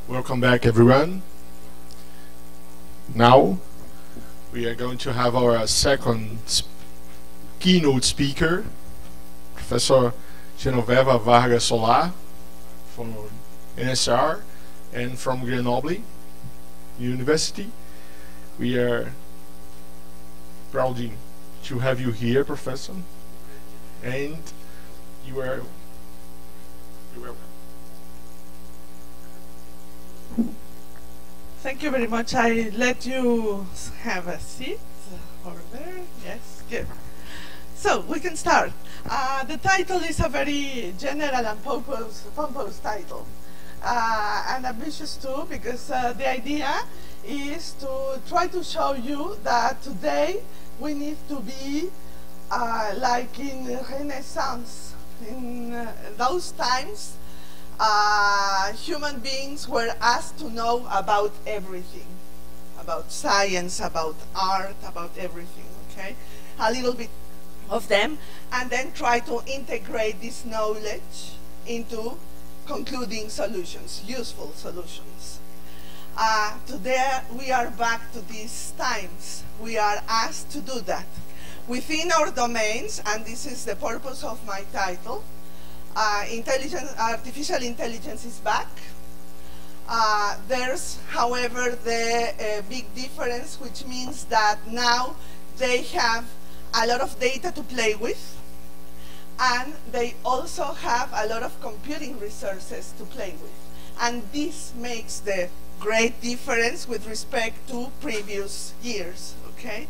Welcome back, everyone. Now we are going to have our second keynote speaker, Professor Genoveva Vargas Solar from NSR and from Grenoble University. We are proud to have you here, Professor, and you're welcome. Thank you very much. I let you have a seat over there. Yes, good. So we can start. The title is a very general and pompous title, and ambitious too, because the idea is to try to show you that today we need to be like in Renaissance. In those times, human beings were asked to know about everything, about science, about art, about everything, okay? A little bit of them, and then try to integrate this knowledge into concluding solutions, useful solutions. Today we are back to these times. We are asked to do that. Within our domains, and this is the purpose of my title, artificial intelligence is back. There's, however, the big difference, which means that now they have a lot of data to play with, and they also have a lot of computing resources to play with. And this makes the great difference with respect to previous years, okay?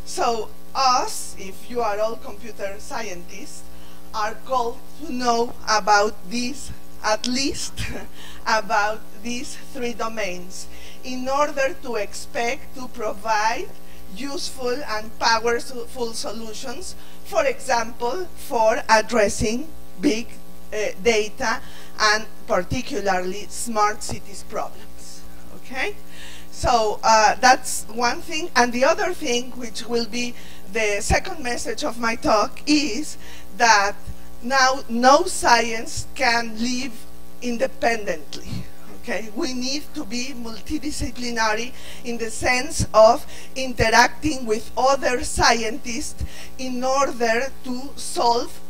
So us, if you are all computer scientists, are called to know about these, at least about these three domains, in order to expect to provide useful and powerful solutions, for example, for addressing big data and particularly smart cities problems. Okay? So that's one thing. And the other thing, which will be the second message of my talk, is that now no science can live independently. Okay? We need to be multidisciplinary in the sense of interacting with other scientists in order to solve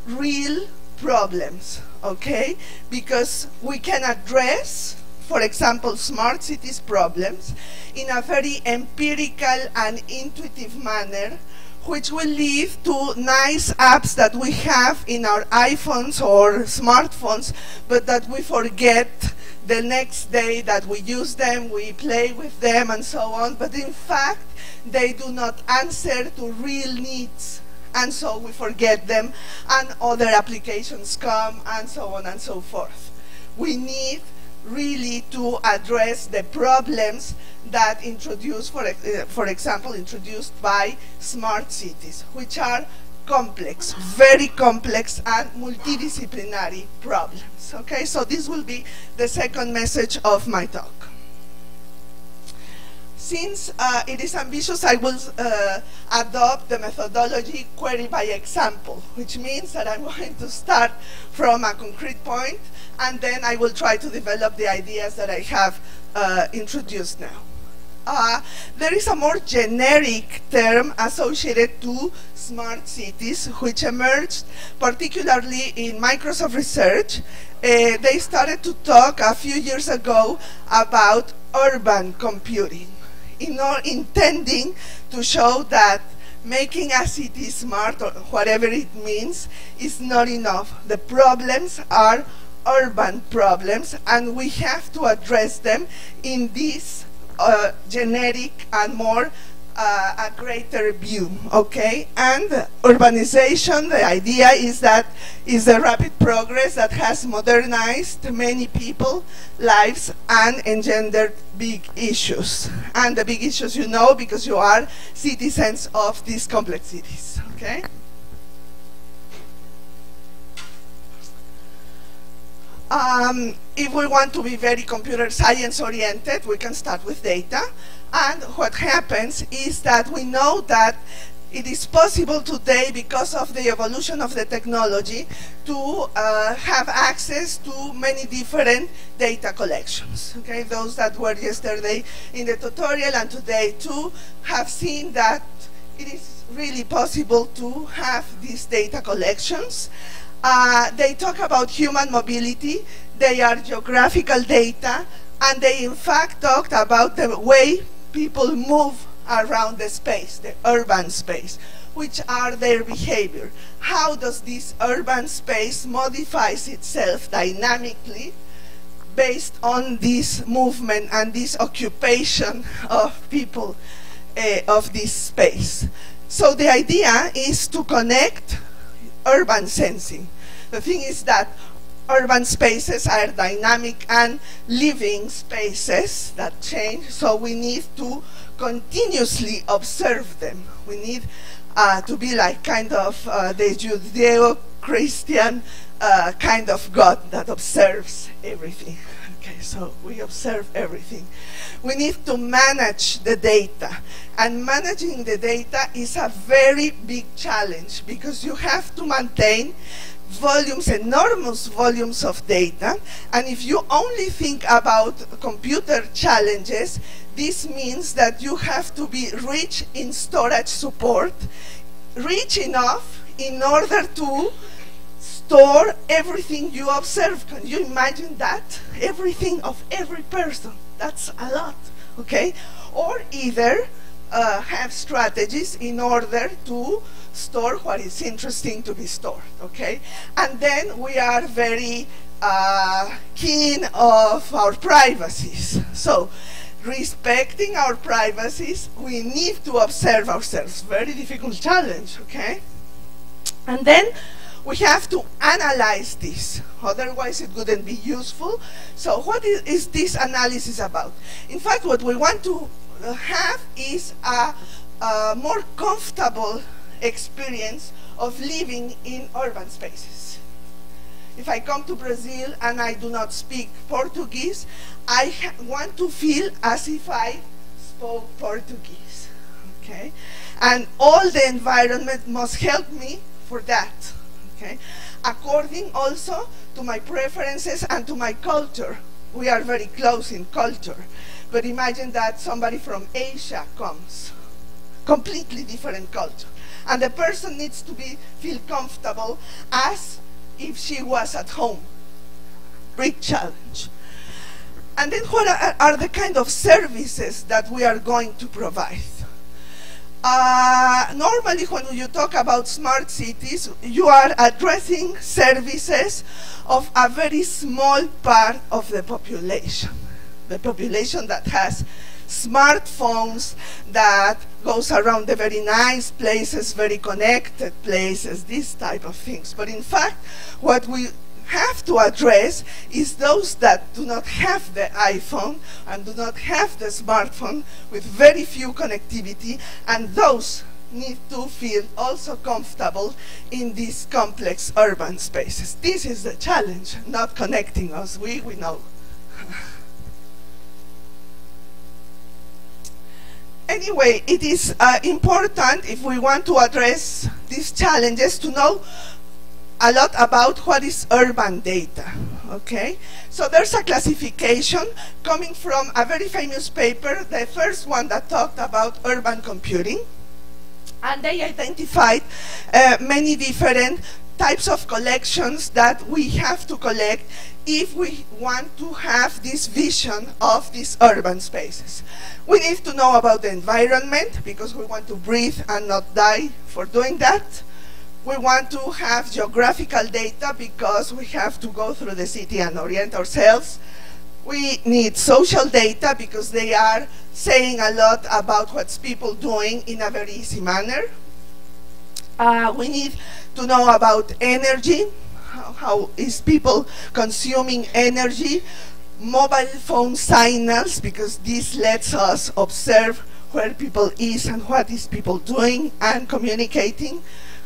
real problems. Okay? Because we can address, for example, smart cities problems in a very empirical and intuitive manner, which will lead to nice apps that we have in our iPhones or smartphones, but that we forget the next day that we use them, we play with them and so on, but in fact they do not answer to real needs, and so we forget them and other applications come and so on and so forth. We need really to address the problems that introduced, for example, introduced by smart cities, which are complex, very complex and multidisciplinary problems. Okay, so this will be the second message of my talk. Since it is ambitious, I will adopt the methodology query by example, which means that I'm going to start from a concrete point, and then I will try to develop the ideas that I have introduced now. There is a more generic term associated to smart cities, which emerged particularly in Microsoft research. They started to talk a few years ago about urban computing, intending to show that making a city smart, or whatever it means, is not enough. The problems are urban problems, and we have to address them in this generic and more a greater view. Okay, and urbanization, the idea is that is a rapid progress that has modernized many people's lives and engendered big issues. And the big issues you know because you are citizens of these complex cities. Okay. If we want to be very computer science oriented, we can start with data. And what happens is that we know that it is possible today, because of the evolution of the technology, to have access to many different data collections. Okay, those that were yesterday in the tutorial and today too have seen that it is really possible to have these data collections. They talk about human mobility, they are geographical data, and they in fact talked about the way people move around the space, the urban space, which are their behavior. How does this urban space modifies itself dynamically based on this movement and this occupation of people of this space? So the idea is to connect urban sensing. The thing is that urban spaces are dynamic and living spaces that change, so we need to continuously observe them. We need to be like kind of the Judeo-Christian kind of God that observes everything. Okay, so we observe everything. We need to manage the data, and managing the data is a very big challenge because you have to maintain volumes, enormous volumes of data, and if you only think about computer challenges, this means that you have to be rich in storage support, rich enough in order to store everything you observe. Can you imagine that? Everything of every person. That's a lot, okay? Or either have strategies in order to store what is interesting to be stored, okay? And then we are very keen of our privacies. So respecting our privacies, we need to observe ourselves. Very difficult challenge, okay? And then we have to analyze this, otherwise it wouldn't be useful. So what is this analysis about? In fact, what we want to have is a more comfortable experience of living in urban spaces. If I come to Brazil and I do not speak Portuguese, I want to feel as if I spoke Portuguese, okay? And all the environment must help me for that, okay? According also to my preferences and to my culture. We are very close in culture, but imagine that somebody from Asia comes, completely different culture, and the person needs to feel comfortable as if she was at home. Big challenge. And then what are the kind of services that we are going to provide? Normally when you talk about smart cities, you are addressing services of a very small part of the population. The population that has smartphones, that goes around the very nice places, very connected places, these type of things. But in fact, what we have to address is those that do not have the iPhone and do not have the smartphone, with very few connectivity, and those need to feel also comfortable in these complex urban spaces. This is the challenge, not connecting us, we know. Anyway, it is important, if we want to address these challenges, to know a lot about what is urban data, okay? So there's a classification coming from a very famous paper, the first one that talked about urban computing, and they identified many different types of collections that we have to collect if we want to have this vision of these urban spaces. We need to know about the environment, because we want to breathe and not die for doing that. We want to have geographical data, because we have to go through the city and orient ourselves. We need social data, because they are saying a lot about what's people doing in a very easy manner. We need to know about energy, how is people consuming energy, mobile phone signals, because this lets us observe where people is and what is people doing and communicating,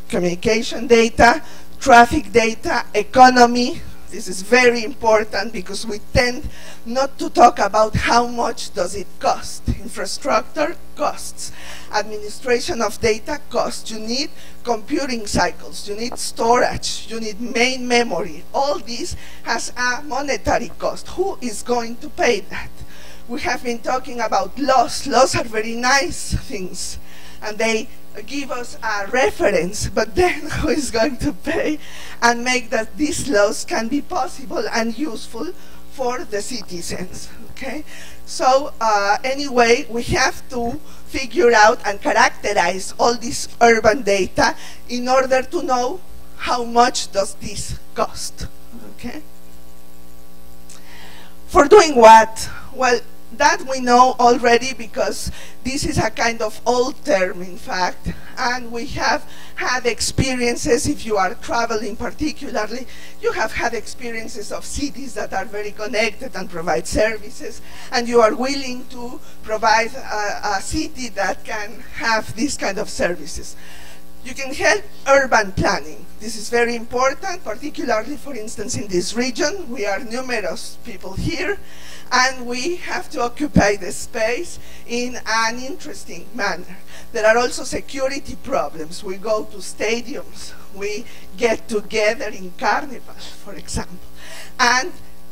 communication data, traffic data, economy. This is very important, because we tend not to talk about how much does it cost. Infrastructure costs. Administration of data costs. You need computing cycles. You need storage. You need main memory. All this has a monetary cost. Who is going to pay that? We have been talking about laws. Laws are very nice things, and they give us a reference, but then who is going to pay and make that these laws can be possible and useful for the citizens, okay? So anyway, we have to figure out and characterize all this urban data in order to know how much does this cost, okay? For doing what? Well, that we know already, because this is a kind of old term, in fact, and we have had experiences. If you are traveling particularly, you have had experiences of cities that are very connected and provide services, and you are willing to provide a city that can have these kind of services. You can help urban planning. This is very important, particularly, for instance, in this region. We are numerous people here, and we have to occupy the space in an interesting manner. There are also security problems. We go to stadiums. We get together in carnivals, for example. And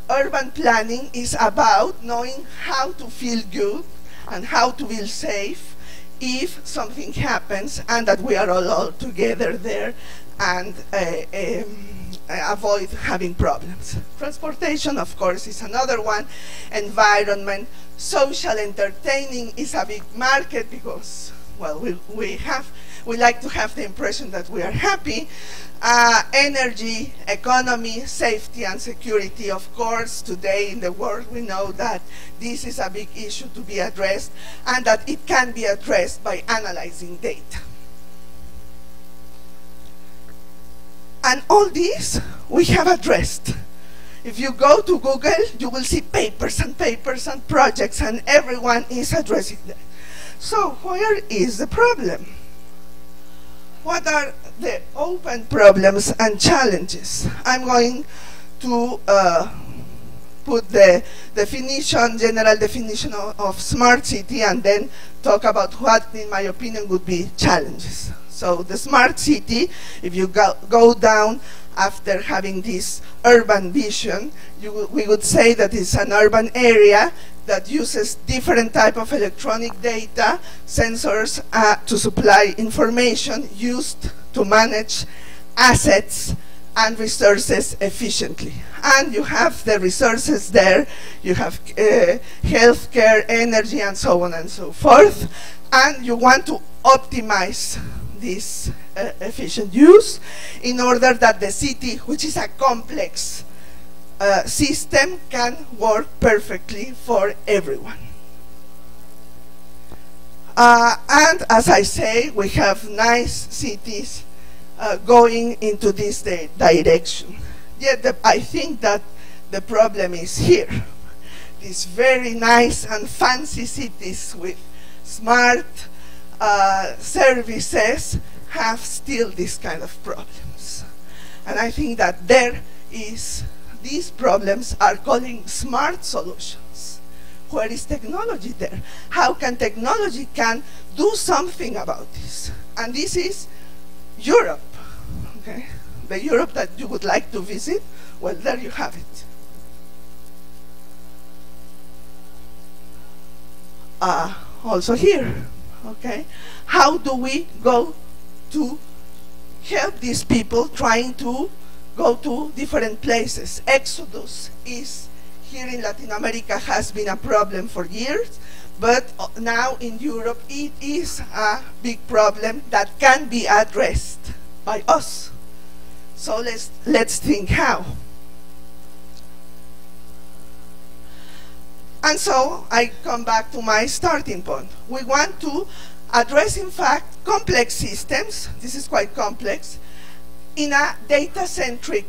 urban planning is about knowing how to feel good and how to feel safe if something happens, and that we are all together there and avoid having problems. Transportation, of course, is another one. Environment. Social entertaining is a big market, because, well, we like to have the impression that we are happy. Energy, economy, safety and security, of course. Today in the world we know that this is a big issue to be addressed, and that it can be addressed by analyzing data. And all this we have addressed. If you go to Google, you will see papers and papers and projects, and everyone is addressing that. So where is the problem? What are the open problems and challenges? I'm going to put the definition, general definition of smart city, and then talk about what, in my opinion, would be challenges. So the smart city, if you go down after having this urban vision, we would say that it's an urban area that uses different type of electronic data, sensors to supply information used to manage assets and resources efficiently. And you have the resources there, you have healthcare, energy, and so on and so forth, and you want to optimize this efficient use in order that the city, which is a complex system, can work perfectly for everyone. And as I say, we have nice cities going into this direction. Yet I think that the problem is here. These very nice and fancy cities with smart services have still this kind of problems. And I think that these problems are calling smart solutions. Where is technology there? How can technology do something about this? And this is Europe, okay? The Europe that you would like to visit, well, there you have it. Also here, okay? How do we go to help these people trying to go to different places? Exodus is here in Latin America has been a problem for years, but now in Europe it is a big problem that can be addressed by us. So let's think how. And so I come back to my starting point. We want to address, in fact, complex systems, this is quite complex, in a data-centric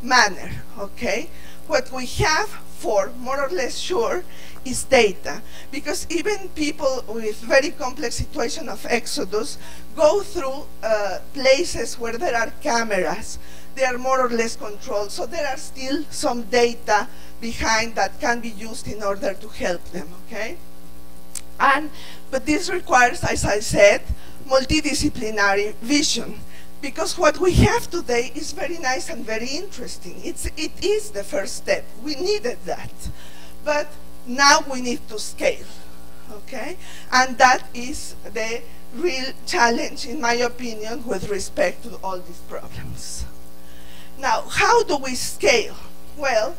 manner, okay? What we have for more or less sure is data, because even people with very complex situation of Exodus go through places where there are cameras. They are more or less controlled, so there are still some data behind that can be used in order to help them, okay? But this requires, as I said, multidisciplinary vision, because what we have today is very nice and very interesting. It is the first step. We needed that. But now we need to scale, okay? And that is the real challenge, in my opinion, with respect to all these problems. Now, how do we scale? Well,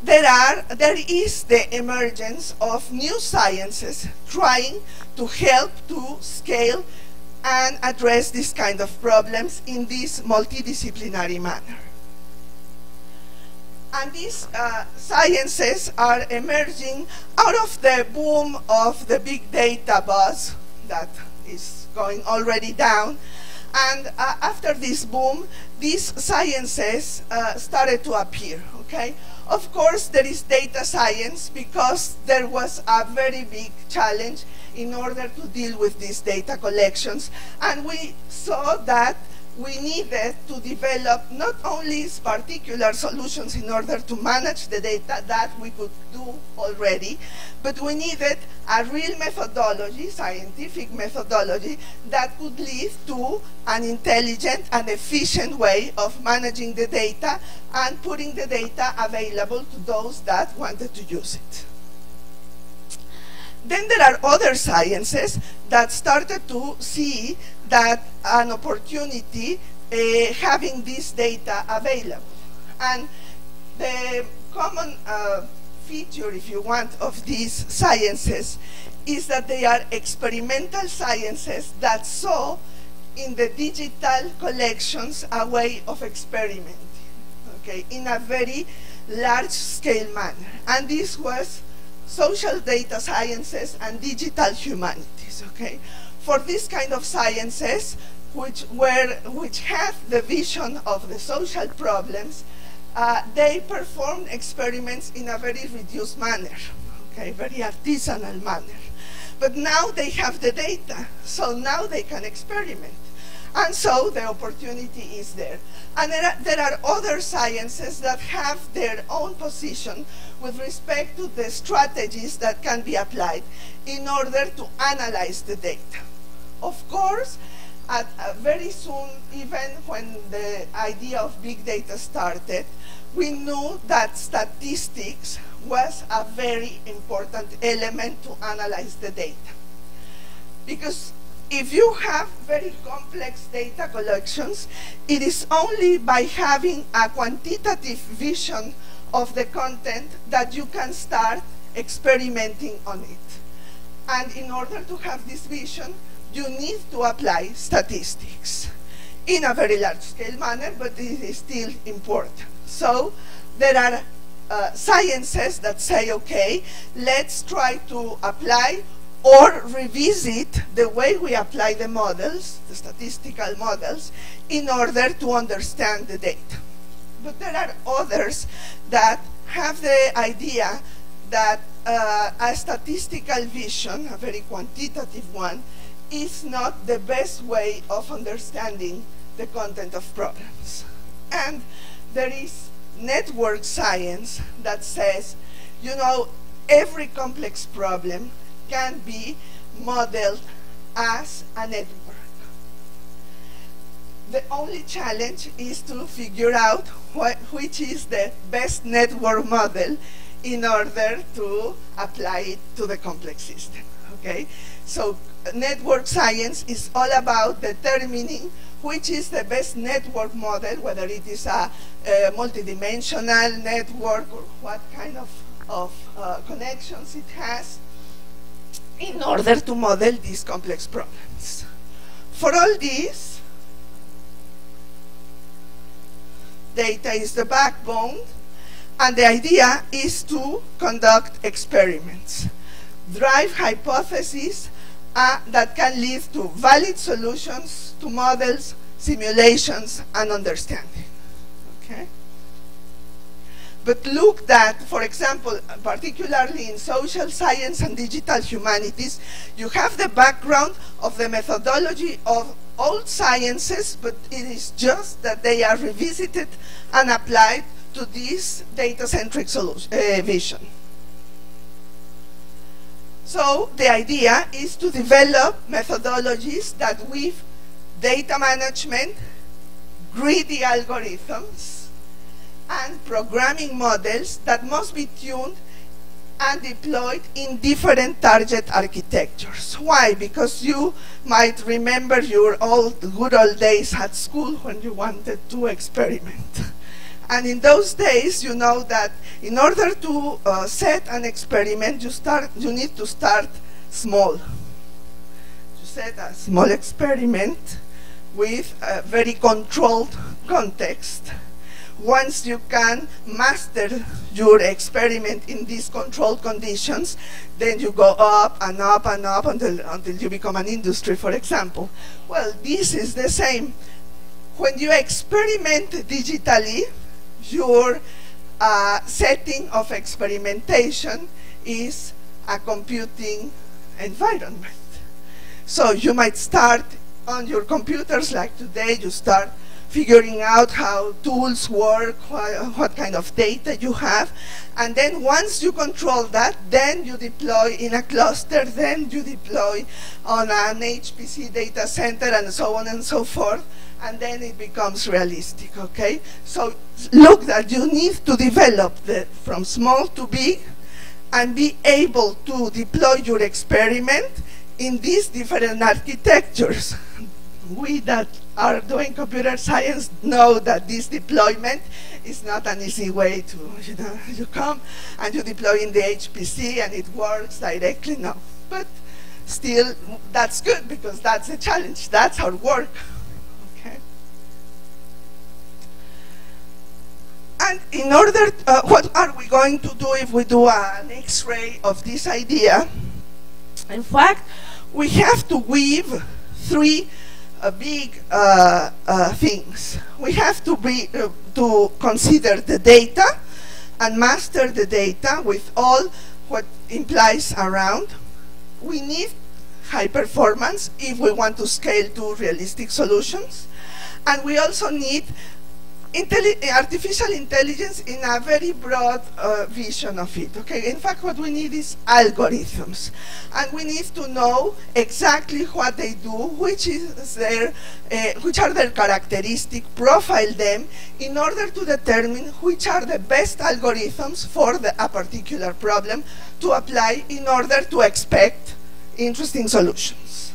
there is the emergence of new sciences trying to help to scale and address this kind of problems in this multidisciplinary manner. And these sciences are emerging out of the boom of the big data buzz that is going already down. And after this boom, these sciences started to appear, okay? Of course, there is data science because there was a very big challenge in order to deal with these data collections. And we saw that we needed to develop not only particular solutions in order to manage the data that we could do already, but we needed a real methodology, scientific methodology, that could lead to an intelligent and efficient way of managing the data and putting the data available to those that wanted to use it. Then there are other sciences that started to see that an opportunity having this data available. And the common feature, if you want, of these sciences is that they are experimental sciences that saw in the digital collections a way of experimenting, okay, in a very large-scale manner. And this was social data sciences and digital humanities, okay? For this kind of sciences, which had the vision of the social problems, they performed experiments in a very reduced manner, okay, very artisanal manner. But now they have the data, so now they can experiment. And so the opportunity is there. And there are other sciences that have their own position with respect to the strategies that can be applied in order to analyze the data. Of course, very soon, even when the idea of big data started, we knew that statistics was a very important element to analyze the data. Because if you have very complex data collections, it is only by having a quantitative vision of the content that you can start experimenting on it. And in order to have this vision, you need to apply statistics in a very large-scale manner, but it is still important. So there are sciences that say, okay, let's try to apply or revisit the way we apply the models, the statistical models, in order to understand the data. But there are others that have the idea that a statistical vision, a very quantitative one, is not the best way of understanding the content of problems. And there is network science that says, you know, every complex problem can be modeled as a network. The only challenge is to figure out which is the best network model in order to apply it to the complex system. Okay? So network science is all about determining which is the best network model, whether it is a multidimensional network or what kind of connections it has, in order to model these complex problems. For all this, data is the backbone, and the idea is to conduct experiments, drive hypotheses that can lead to valid solutions to models, simulations, and understanding. Okay? But look that, for example, particularly in social science and digital humanities, you have the background of the methodology of old sciences, but it is just that they are revisited and applied to this data-centric vision. So the idea is to develop methodologies that weave data management, greedy algorithms, and programming models that must be tuned and deployed in different target architectures. Why? Because you might remember your good old days at school when you wanted to experiment. And in those days, you know that in order to set an experiment, you need to start small. You set a small experiment with a very controlled context. Once you can master your experiment in these controlled conditions, then you go up and up and up until you become an industry, for example. Well, this is the same. When you experiment digitally, your setting of experimentation is a computing environment. So you might start on your computers, like today, you start figuring out how tools work, what kind of data you have, and then once you control that, then you deploy in a cluster, then you deploy on an HPC data center, and so on and so forth, and then it becomes realistic, okay? So look that you need to develop from small to big and be able to deploy your experiment in these different architectures. We that are doing computer science know that this deployment is not an easy way to, you come and you deploy in the HPC and it works directly, no. But still, that's good because that's a challenge, that's our work, okay? And in order, what are we going to do if we do an X-ray of this idea? In fact, we have to weave three big things. We have to consider the data and master the data with all what implies around. we need high performance if we want to scale to realistic solutions. And we also need artificial intelligence in a very broad vision of it. Okay, in fact, what we need is algorithms, and we need to know exactly what they do, which are their characteristics, profile them, in order to determine which are the best algorithms for a particular problem to apply in order to expect interesting solutions.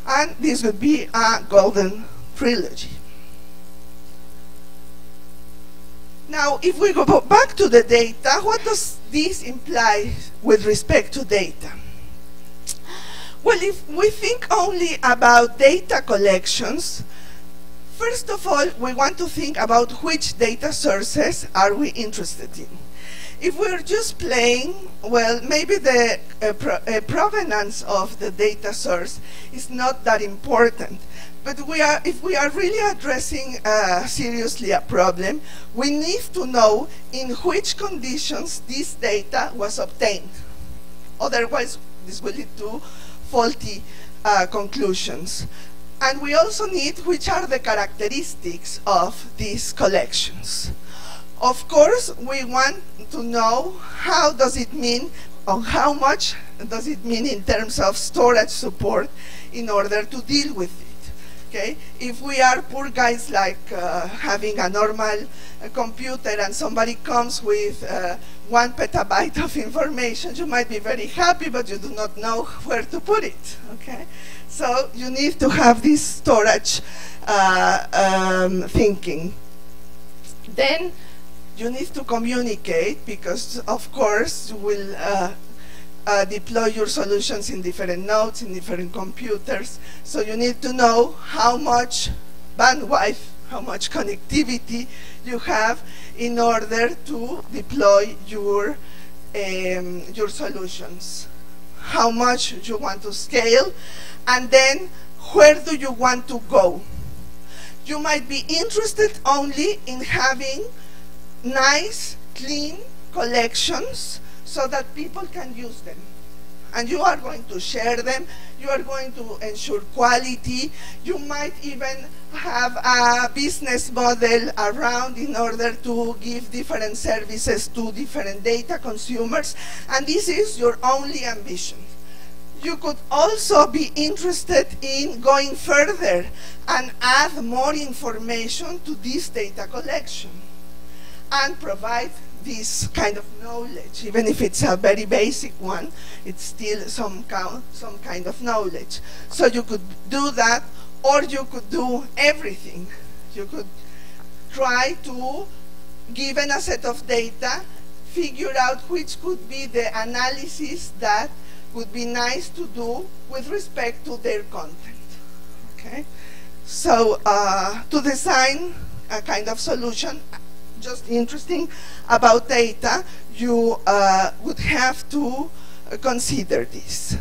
And this would be a golden trilogy. Now, if we go back to the data, what does this imply with respect to data? Well, if we think only about data collections, first of all, we want to think about which data sources are we interested in. If we're just playing, well, maybe the provenance of the data source is not that important. But if we are really addressing seriously a problem, we need to know in which conditions this data was obtained. Otherwise, this will lead to faulty conclusions. And we also need which are the characteristics of these collections. Of course, we want to know how does it mean, or how much does it mean in terms of storage support in order to deal with it. Okay? If we are poor guys like having a normal computer and somebody comes with 1 petabyte of information, you might be very happy, but you do not know where to put it. Okay? So you need to have this storage thinking. Then you need to communicate, because of course you will deploy your solutions in different nodes, in different computers. So you need to know how much bandwidth, how much connectivity you have in order to deploy your solutions. How much you want to scale, and then where do you want to go? You might be interested only in having nice, clean collections so that people can use them. And you are going to share them, you are going to ensure quality, you might even have a business model around in order to give different services to different data consumers, and this is your only ambition. You could also be interested in going further and add more information to this data collection and provide this kind of knowledge. Even if it's a very basic one, it's still some kind of knowledge. So you could do that, or you could do everything. You could try to, given a set of data, figure out which could be the analysis that would be nice to do with respect to their content. Okay? So to design a kind of solution just interesting about data, you would have to consider this.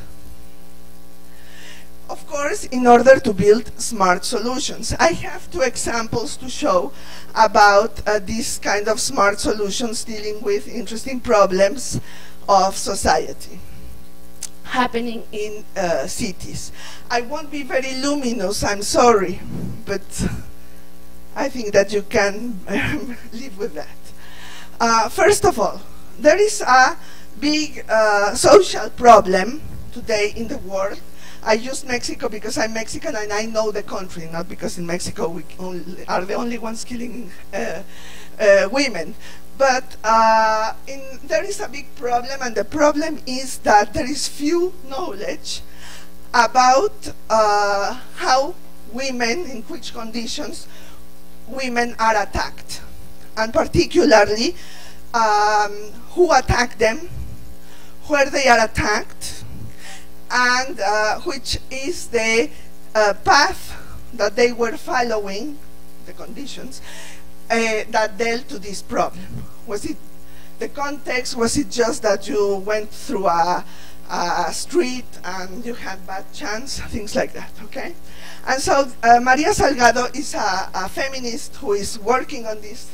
Of course, in order to build smart solutions, I have 2 examples to show about these kind of smart solutions dealing with interesting problems of society happening in cities. I won't be very luminous, I'm sorry, but I think that you can live with that. First of all, there is a big social problem today in the world. I use Mexico because I'm Mexican and I know the country, not because in Mexico we are the only ones killing women. But there is a big problem, and the problem is that there is few knowledge about how women, in which conditions women are attacked, and particularly who attack them, where they are attacked, and which is the path that they were following, the conditions, that dealt to this problem. Was it the context? Was it just that you went through a street and you had bad chance? Things like that, okay? And so Maria Salgado is a feminist who is working on this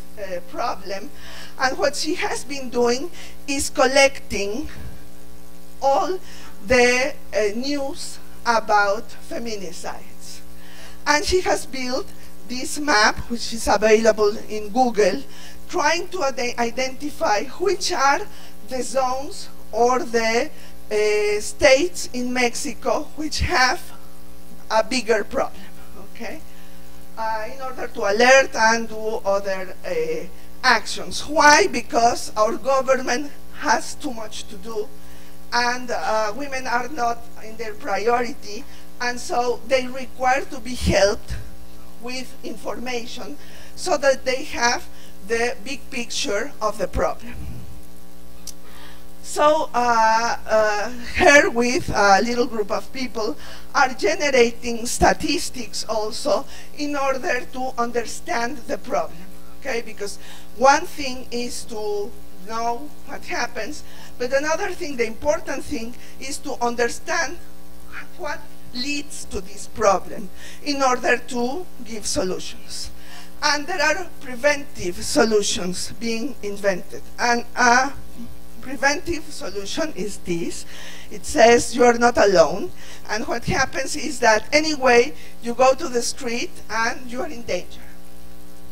problem, and what she has been doing is collecting all the news about feminicides. And she has built this map, which is available in Google, trying to identify which are the zones or the states in Mexico which have a bigger problem, okay? In order to alert and do other actions. Why? Because our government has too much to do, and women are not in their priority, and so they require to be helped with information so that they have the big picture of the problem. So her with a little group of people are generating statistics also in order to understand the problem, okay? Because one thing is to know what happens, but another thing, the important thing, is to understand what leads to this problem in order to give solutions. And there are preventive solutions being invented. And a preventive solution is this. It says you are not alone, and what happens is that anyway you go to the street and you are in danger.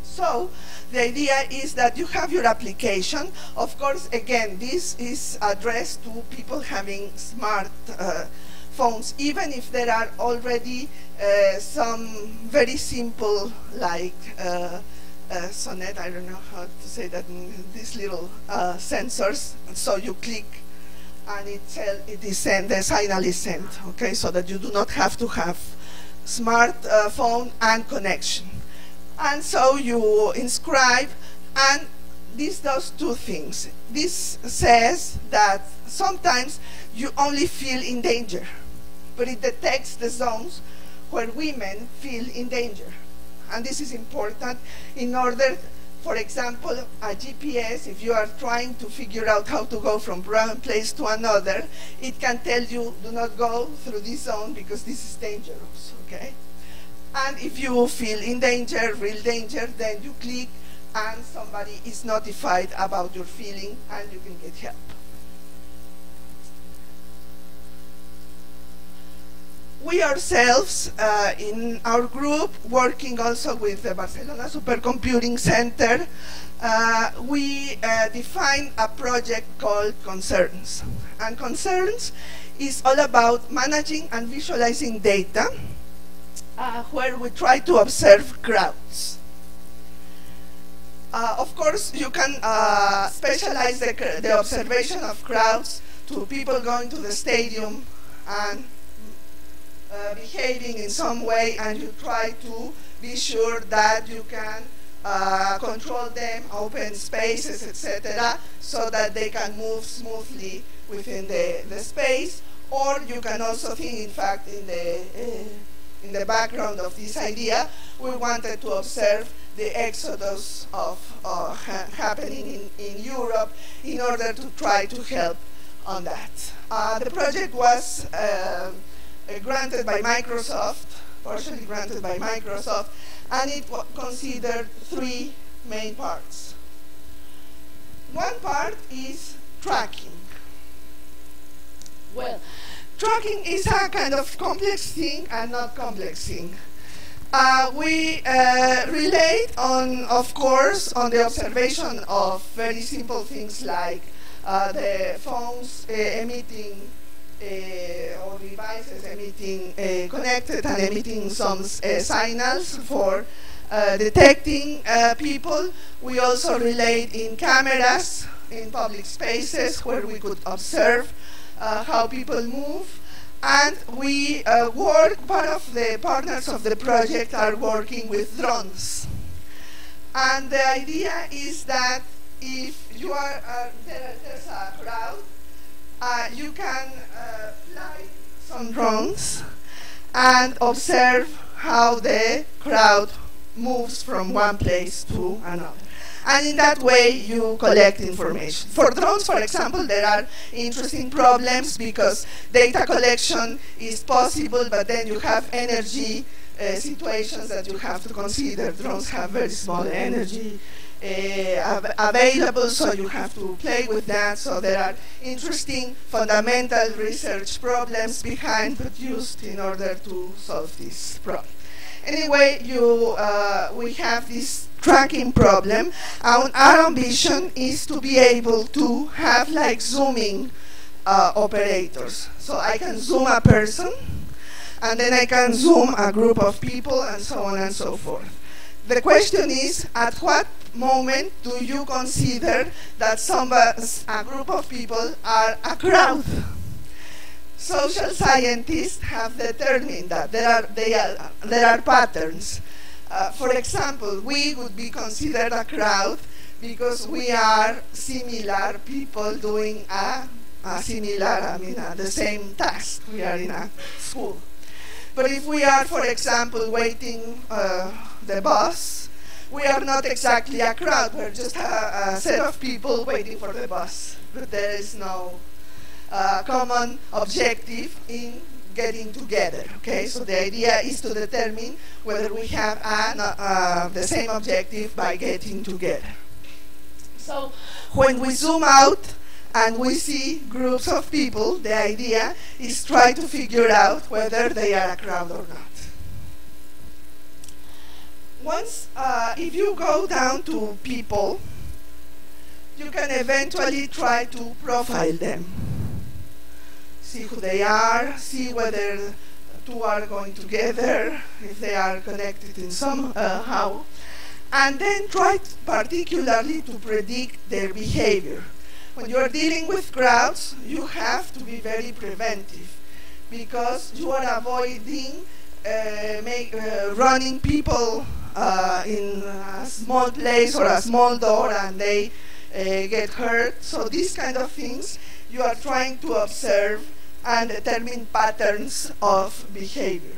So the idea is that you have your application. Of course, again, this is addressed to people having smart phones, even if there are already some very simple, like Sonnet, I don't know how to say that, these little sensors. So you click and it is sent, the signal is sent, okay, so that you do not have to have smart phone and connection. And so you inscribe, and this does two things. This says that sometimes you only feel in danger, but it detects the zones where women feel in danger. And this is important in order, for example, a GPS, if you are trying to figure out how to go from one place to another, it can tell you, do not go through this zone because this is dangerous, okay? And if you feel in danger, real danger, then you click and somebody is notified about your feeling and you can get help. We ourselves, in our group, working also with the Barcelona Supercomputing Center, we defined a project called Concerns. And Concerns is all about managing and visualizing data, where we try to observe crowds. Of course, you can specialize the observation of crowds to people going to the stadium and behaving in some way, and you try to be sure that you can control them, open spaces, etc., so that they can move smoothly within the space. Or you can also think, in fact, in the background of this idea, we wanted to observe the exodus of happening in Europe in order to try to help on that. The project was granted by Microsoft, partially granted by Microsoft, and it considered three main parts. One part is tracking. Well, tracking is a kind of complex thing and not complex thing. We relate on, of course, on the observation of very simple things like the phones emitting or devices emitting connected and emitting some signals for detecting people. We also relate in cameras in public spaces where we could observe how people move. And we part of the partners of the project are working with drones. And the idea is that if you are, there's a crowd, you can fly some drones and observe how the crowd moves from one place to another. And in that way, you collect information. For drones, for example, there are interesting problems because data collection is possible, but then you have energy situations that you have to consider. Drones have very small energy available, so you have to play with that. So there are interesting fundamental research problems behind, but used in order to solve this problem. Anyway, we have this tracking problem, and our ambition is to be able to have like zooming operators. So I can zoom a person, and then I can zoom a group of people, and so on and so forth. The question is, at what moment do you consider that a group of people are a crowd? Social scientists have determined that there are patterns. For example, we would be considered a crowd because we are similar people doing the same task. We are in a school. But if we are, for example, waiting the bus, we are not exactly a crowd. We're just a set of people waiting for the bus. But there is no common objective in getting together. Okay, so the idea is to determine whether we have the same objective by getting together. So when we zoom out and we see groups of people, the idea is try to figure out whether they are a crowd or not. Once, if you go down to people, you can eventually try to profile them. See who they are, see whether two are going together, if they are connected in somehow, and then try particularly to predict their behavior. When you are dealing with crowds, you have to be very preventive, because you are avoiding running people in a small place or a small door and they get hurt. So these kind of things you are trying to observe and determine patterns of behavior.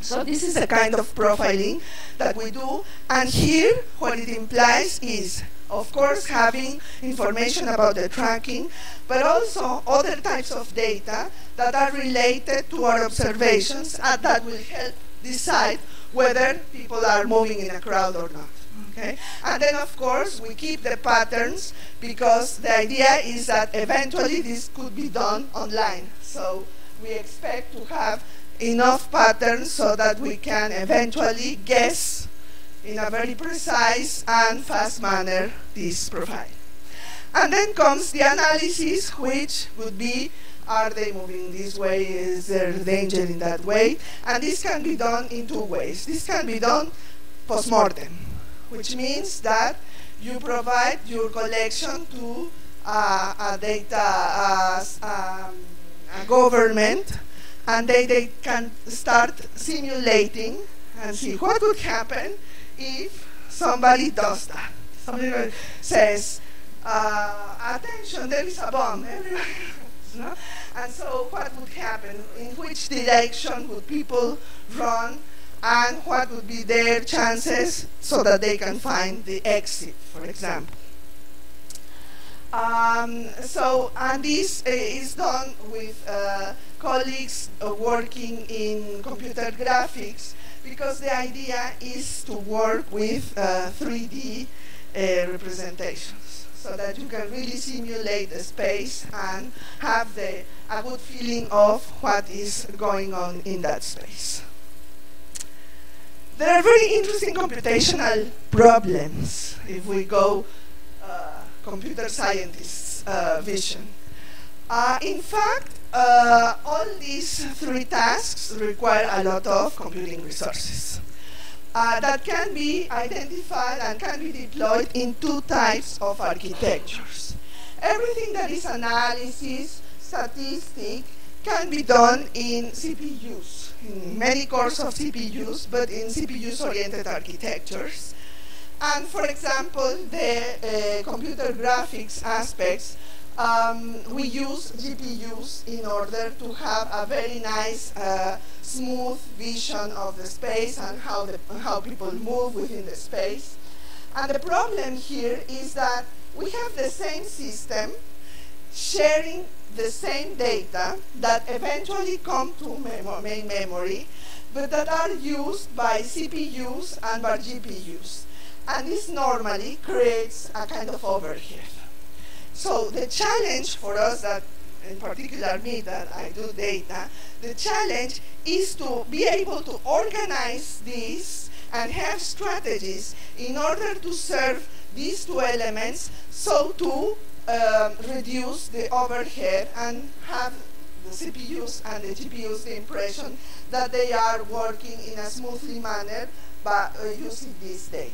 So this is a kind of profiling that we do, and here what it implies is, of course, having information about the tracking, but also other types of data that are related to our observations and that will help decide whether people are moving in a crowd or not. Okay? And then, of course, we keep the patterns because the idea is that eventually this could be done online. So we expect to have enough patterns so that we can eventually guess in a very precise and fast manner this profile. And then comes the analysis, which would be, are they moving this way? Is there danger in that way? And this can be done in two ways. This can be done post-mortem, which means that you provide your collection to a government, and they can start simulating and see what would happen if somebody does that. Somebody says, attention, there is a bomb. Everybody knows, no? And so what would happen? In which direction would people run? And what would be their chances so that they can find the exit, for example. And this is done with colleagues working in computer graphics, because the idea is to work with 3D representations, so that you can really simulate the space and have a good feeling of what is going on in that space. There are very interesting computational problems if we go computer scientists' vision. In fact, all these three tasks require a lot of computing resources that can be identified and can be deployed in two types of architectures. Everything that is analysis, statistic, can be done in CPUs, in many cores of CPUs, but in CPUs-oriented architectures. And for example, the computer graphics aspects, we use GPUs in order to have a very nice, smooth vision of the space and how people move within the space. And the problem here is that we have the same system sharing the same data that eventually come to main memory, but that are used by CPUs and by GPUs. And this normally creates a kind of overhead. So the challenge for us, that in particular me, that I do data, the challenge is to be able to organize this and have strategies in order to serve these two elements, so to reduce the overhead and have the CPUs and the GPUs the impression that they are working in a smoothly manner by using this data.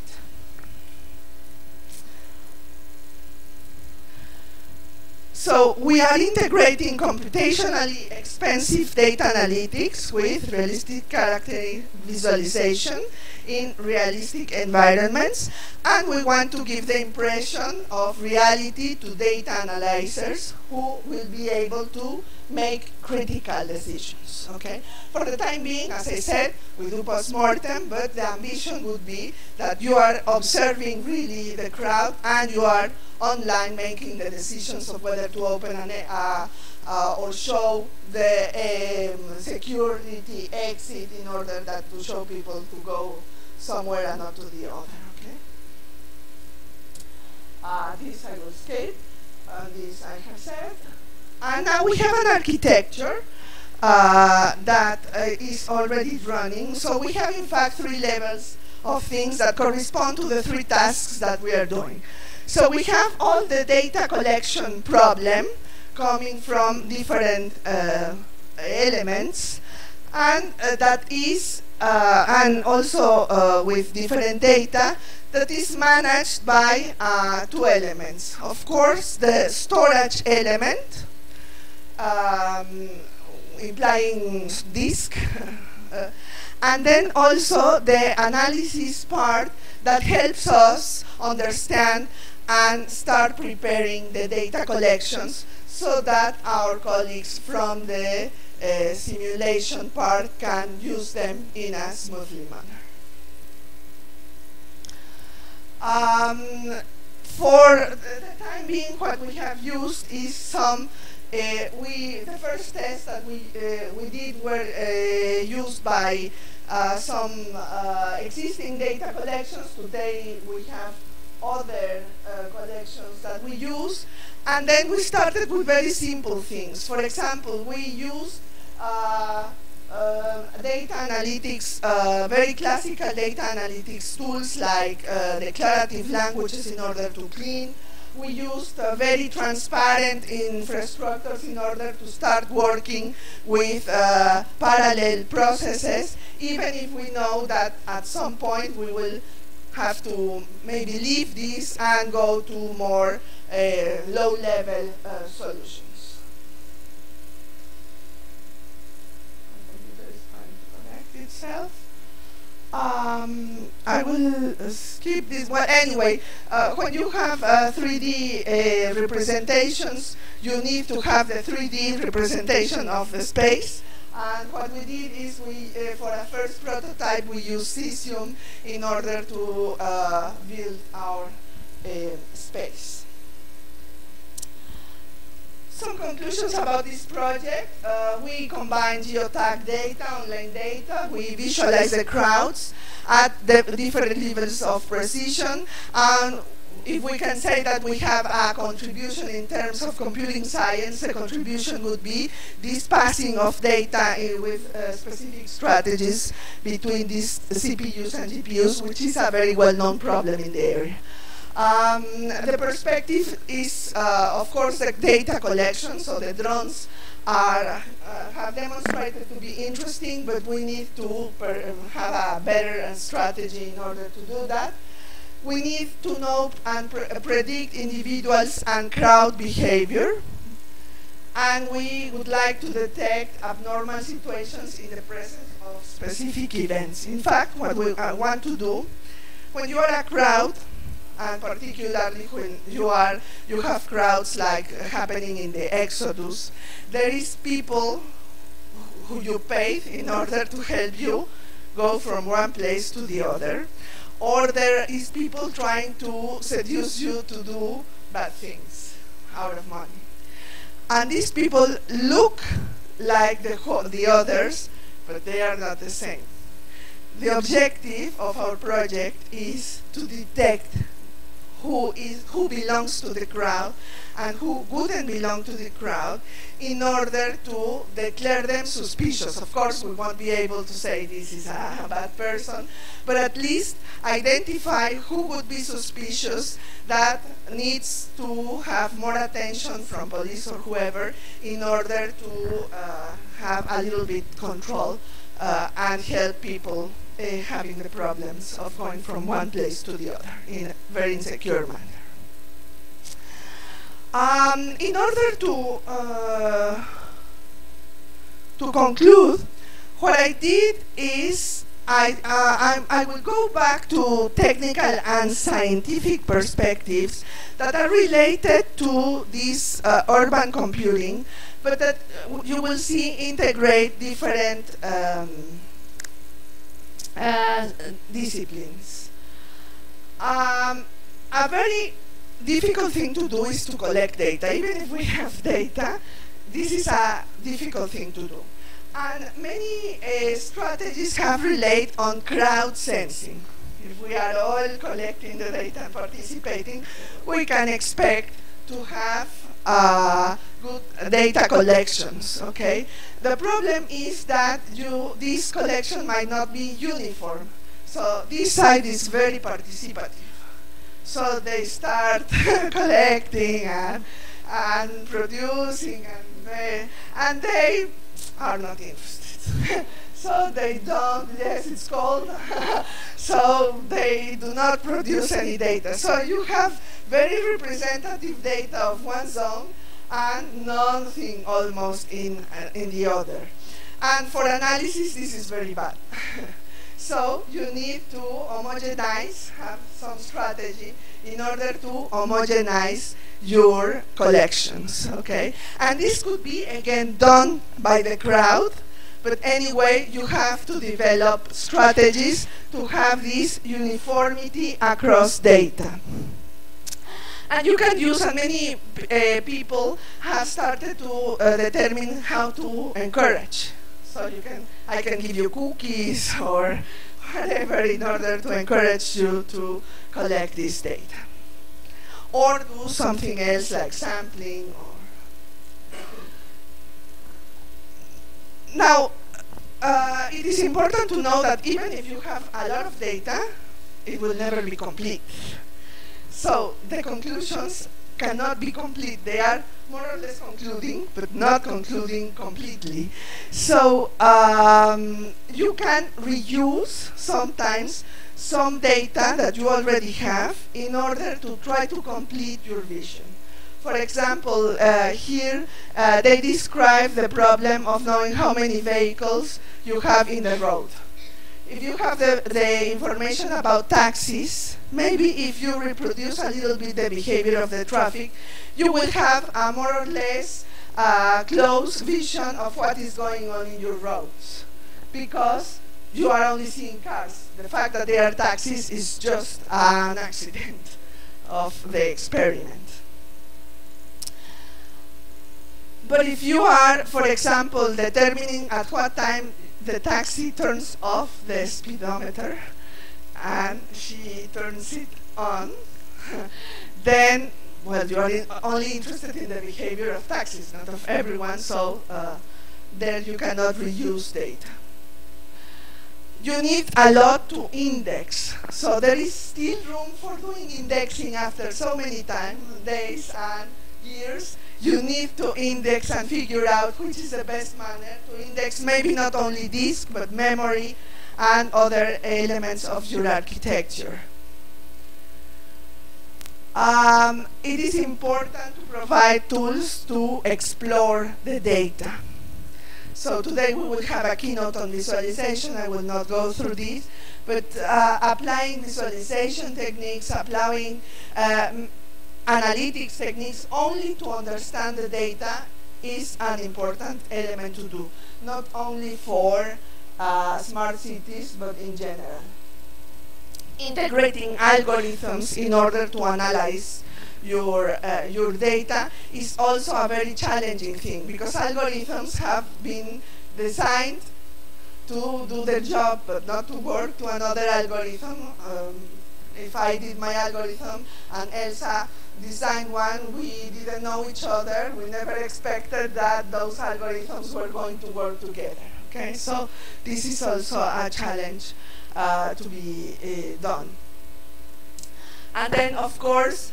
So we are integrating computationally expensive data analytics with realistic character visualization in realistic environments, and we want to give the impression of reality to data analyzers who will be able to make critical decisions. Okay? For the time being, as I said, we do post-mortem, but the ambition would be that you are observing really the crowd and you are online making the decisions of whether to open or show the security exit in order that to show people to go somewhere and not to the other. Okay? This I will skip. This I have said. And now we have an architecture that is already running. So we have, in fact, 3 levels of things that correspond to the 3 tasks that we are doing. So we have all the data collection problem coming from different elements, and that is, and also with different data, that is managed by 2 elements. Of course, the storage element, implying disk, and then also the analysis part that helps us understand and start preparing the data collections so that our colleagues from the simulation part can use them in a smoothly manner. For the time being, what we have used is some the first tests that we did were used by some existing data collections. Today we have other collections that we use, and then we started with very simple things. For example, we used data analytics, very classical data analytics tools like declarative languages in order to clean. We used very transparent infrastructures in order to start working with parallel processes, even if we know that at some point we will have to maybe leave this and go to more low-level solutions. The computer is trying to connect itself. I will skip this one. Anyway, when you have 3D representations, you need to have the 3D representation of the space. And what we did is for a first prototype, we used cesium in order to build our space. Some conclusions about this project. We combine geotag data, online data. We visualize the crowds at the different levels of precision. And if we can say that we have a contribution in terms of computing science, the contribution would be this passing of data with specific strategies between these CPUs and GPUs, which is a very well-known problem in the area. The perspective is, of course, the data collection. So the drones have demonstrated to be interesting, but we need to have a better strategy in order to do that. We need to know and predict individuals and crowd behavior. And we would like to detect abnormal situations in the presence of specific events. In fact, what we want to do, when you are a crowd, and particularly when you have crowds like happening in the Exodus, there is people who you paid in order to help you go from one place to the other, or there is people trying to seduce you to do bad things out of money. And these people look like the others, but they are not the same. The objective of our project is to detect who belongs to the crowd and who wouldn't belong to the crowd in order to declare them suspicious. Of course, we won't be able to say this is a bad person, but at least identify who would be suspicious that needs to have more attention from police or whoever in order to have a little bit control and help people having the problems of going from one place to the other in a very insecure manner. In order to conclude, what I did is I will go back to technical and scientific perspectives that are related to this urban computing, but that you will see integrate different disciplines. A very difficult thing to do is to collect data. Even if we have data, this is a difficult thing to do. And many strategies have relied on crowd sensing. If we are all collecting the data and participating, we can expect to have good data collections, okay? The problem is that this collection might not be uniform. So this side is very participative. So they start collecting and producing, and they are not interested. So they don't, yes, it's cold. So they do not produce any data. So you have very representative data of one zone and nothing almost in the other. And for analysis, this is very bad. So you need to homogenize, have some strategy in order to homogenize your collections, okay? And this could be, again, done by the crowd, but anyway, you have to develop strategies to have this uniformity across data. And you can use, and many people have started to determine how to encourage. So I can give you cookies or whatever in order to encourage you to collect this data. Or do something else like sampling. Now, it is important to know that even if you have a lot of data, it will never be complete. So the conclusions cannot be complete. They are more or less concluding, but not concluding completely. So you can reuse sometimes some data that you already have in order to try to complete your vision. For example, here they describe the problem of knowing how many vehicles you have in the road. If you have the information about taxis, maybe if you reproduce a little bit the behavior of the traffic, you will have a more or less close vision of what is going on in your roads, because you are only seeing cars. The fact that they are taxis is just an accident of the experiment. But if you are, for example, determining at what time the taxi turns off the speedometer and she turns it on, then, well, you are only interested in the behavior of taxis, not of everyone, so there you cannot reuse data. You need a lot to index, so there is still room for doing indexing after so many days and years. You need to index and figure out which is the best manner to index maybe not only disk, but memory and other elements of your architecture. It is important to provide tools to explore the data. So today we will have a keynote on visualization. I will not go through this, but applying visualization techniques, applying analytics techniques only to understand the data is an important element to do, not only for smart cities, but in general. Integrating algorithms in order to analyze your data is also a very challenging thing, because algorithms have been designed to do the job, but not to work to another algorithm. If I did my algorithm and Elsa designed one, we didn't know each other. We never expected that those algorithms were going to work together. Okay, so this is also a challenge to be done. And then, of course,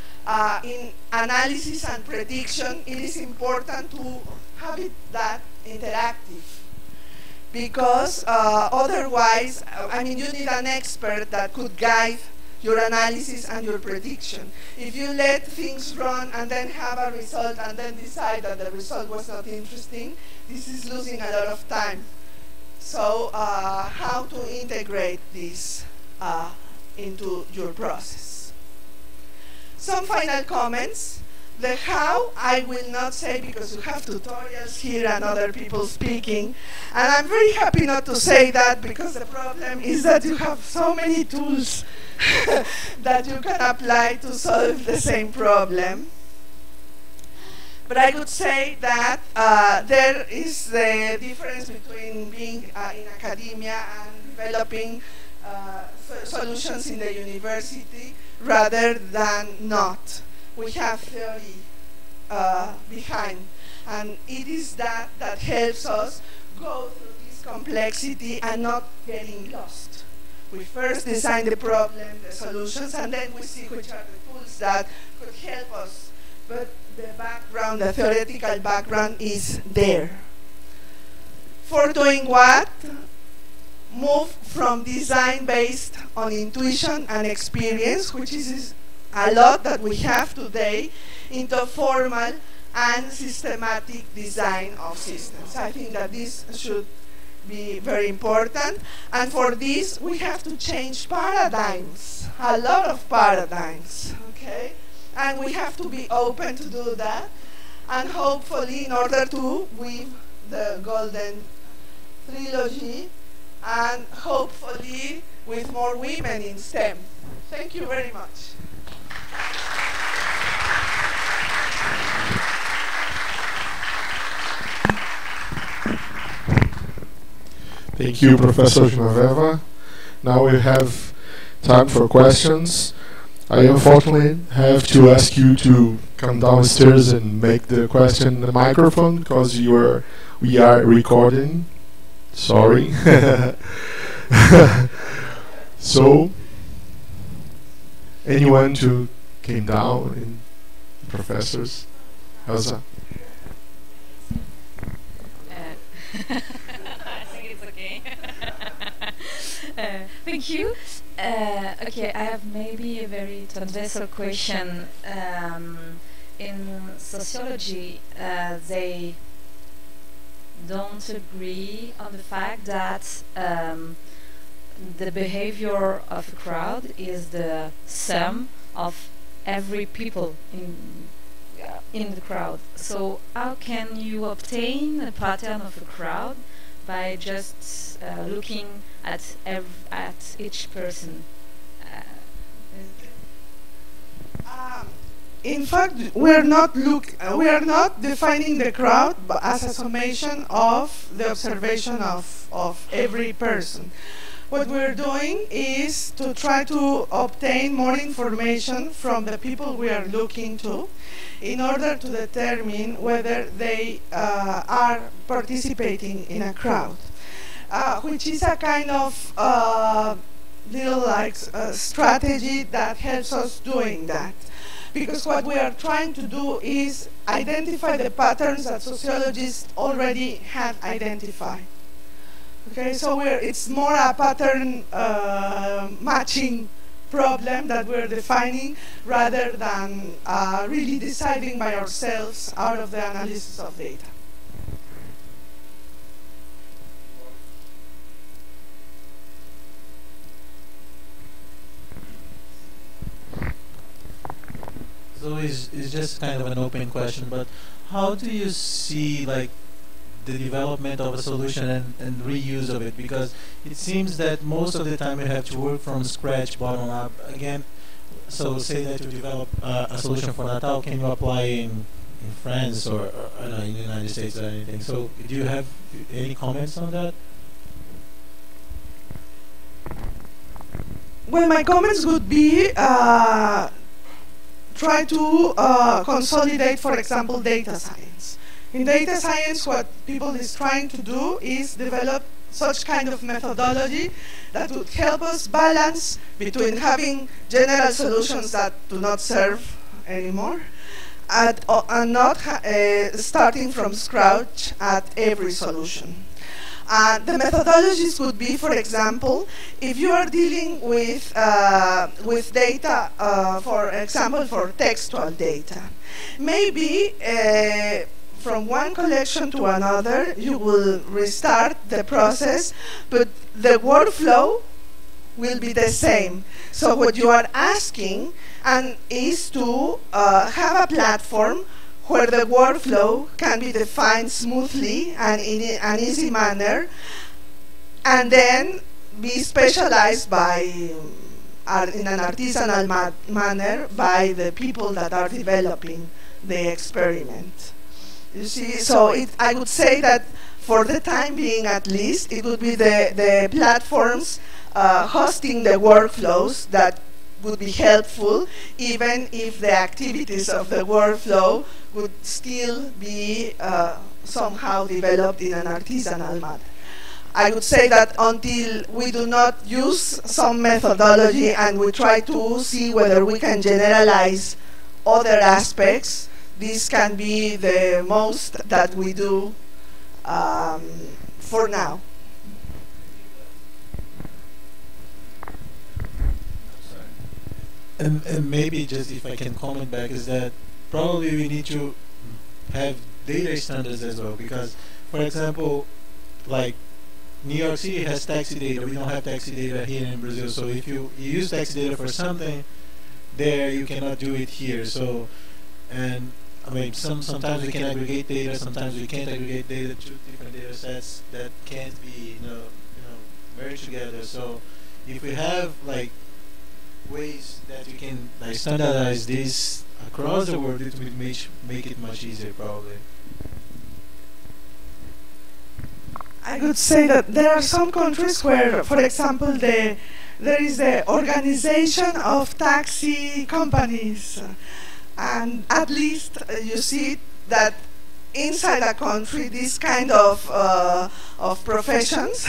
in analysis and prediction, it is important to have it that interactive. Because otherwise, I mean, you need an expert that could guide your analysis and your prediction. If you let things run and then have a result and then decide that the result was not interesting, this is losing a lot of time. So how to integrate this into your process? Some final comments. The how, I will not say because you have tutorials here and other people speaking. And I'm very happy not to say that because the problem is that you have so many tools that you can apply to solve the same problem. But I would say that there is the difference between being in academia and developing solutions in the university rather than not. We have theory behind, and it is that that helps us go through this complexity and not getting lost. We first design the problem, the solutions, and then we see which are the tools that could help us. But the background, the theoretical background is there. For doing what? Move from design based on intuition and experience, which is a lot that we have today, into formal and systematic design of systems. I think that this should be very important. And for this, we have to change paradigms, a lot of paradigms, okay? And we have to be open to do that. And hopefully, in order to weave the golden trilogy, and hopefully with more women in STEM. Thank you very much. Thank you, Professor Genoveva. Now we have time for questions. I unfortunately have to ask you to come downstairs and make the question in the microphone because we are recording. Sorry. So, anyone to came down in professors? Elsa? I think it's okay. Thank you. Okay, I have maybe a very transversal question. In sociology, they don't agree on the fact that the behavior of a crowd is the sum of every people in the crowd. So how can you obtain a pattern of a crowd by just looking at each person? In fact, we are not defining the crowd as a summation of the observation of every person. What we're doing is to try to obtain more information from the people we are looking to in order to determine whether they are participating in a crowd, which is a kind of little strategy that helps us doing that. Because what we are trying to do is identify the patterns that sociologists already have identified. Okay, so it's more a pattern matching problem that we're defining rather than really deciding by ourselves out of the analysis of data. So it's just kind of an open question, but how do you see like the development of a solution and reuse of it? Because it seems that most of the time you have to work from scratch, bottom up. Again, so say that you develop a solution for Natal, can you apply in France or I don't know, in the United States or anything? So do you have any comments on that? Well, my comments would be try to consolidate, for example, data science. In data science, what people is trying to do is develop such kind of methodology that would help us balance between having general solutions that do not serve anymore and not starting from scratch at every solution. The methodologies would be, for example, if you are dealing with data, for example, for textual data, maybe from one collection to another, you will restart the process, but the workflow will be the same. So what you are asking is to have a platform where the workflow can be defined smoothly and in an easy manner, and then be specialized by, in an artisanal manner by the people that are developing the experiment. You see, so I would say that for the time being at least, it would be the platforms hosting the workflows that would be helpful, even if the activities of the workflow would still be somehow developed in an artisanal manner. I would say that until we do not use some methodology and we try to see whether we can generalize other aspects, this can be the most that we do for now. And maybe just if I can comment back, is that probably we need to have data standards as well, because for example, like New York City has taxi data, we don't have taxi data here in Brazil, so if you use taxi data for something there, you cannot do it here. So, and I mean, sometimes we can aggregate data, sometimes we can't aggregate data to different data sets that can't be merged together. So if we have like ways that we can like standardize this across the world, it would make it much easier probably. I would say that there are some countries where, for example, there is the organization of taxi companies, and at least you see that inside a country, this kind of professions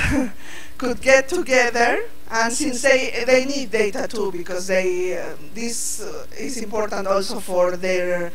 could get together, and since they need data too, because this is important also for their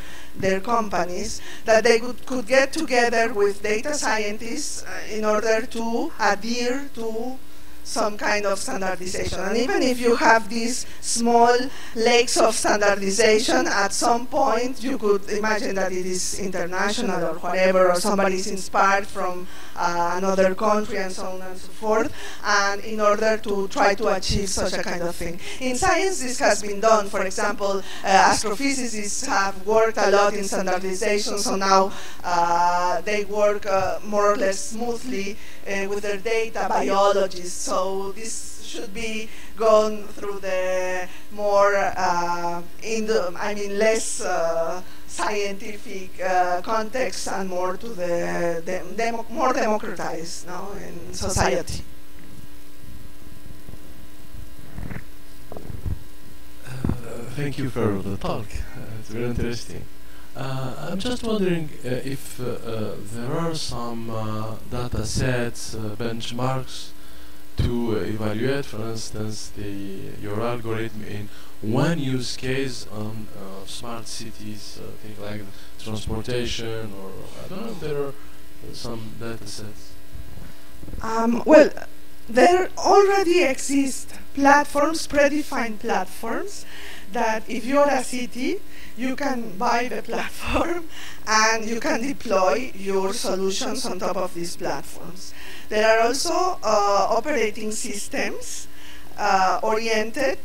companies, that they could get together with data scientists in order to adhere to some kind of standardization. And even if you have these small lakes of standardization, at some point you could imagine that it is international or whatever, or somebody is inspired from another country and so on and so forth, and in order to try to achieve such a kind of thing. In science, this has been done. For example, astrophysicists have worked a lot in standardization, so now they work more or less smoothly with their data, biologists. So this should be gone through the more, less scientific context and more to the more democratized now in society. Thank you for the talk. It's very interesting. I'm just wondering if there are some data sets, benchmarks to evaluate, for instance, your algorithm in one use case on smart cities, things like transportation, or I don't know if there are some data sets. Well, there already exist platforms, predefined platforms, that if you're a city, you can buy the platform and you can deploy your solutions on top of these platforms. There are also operating systems oriented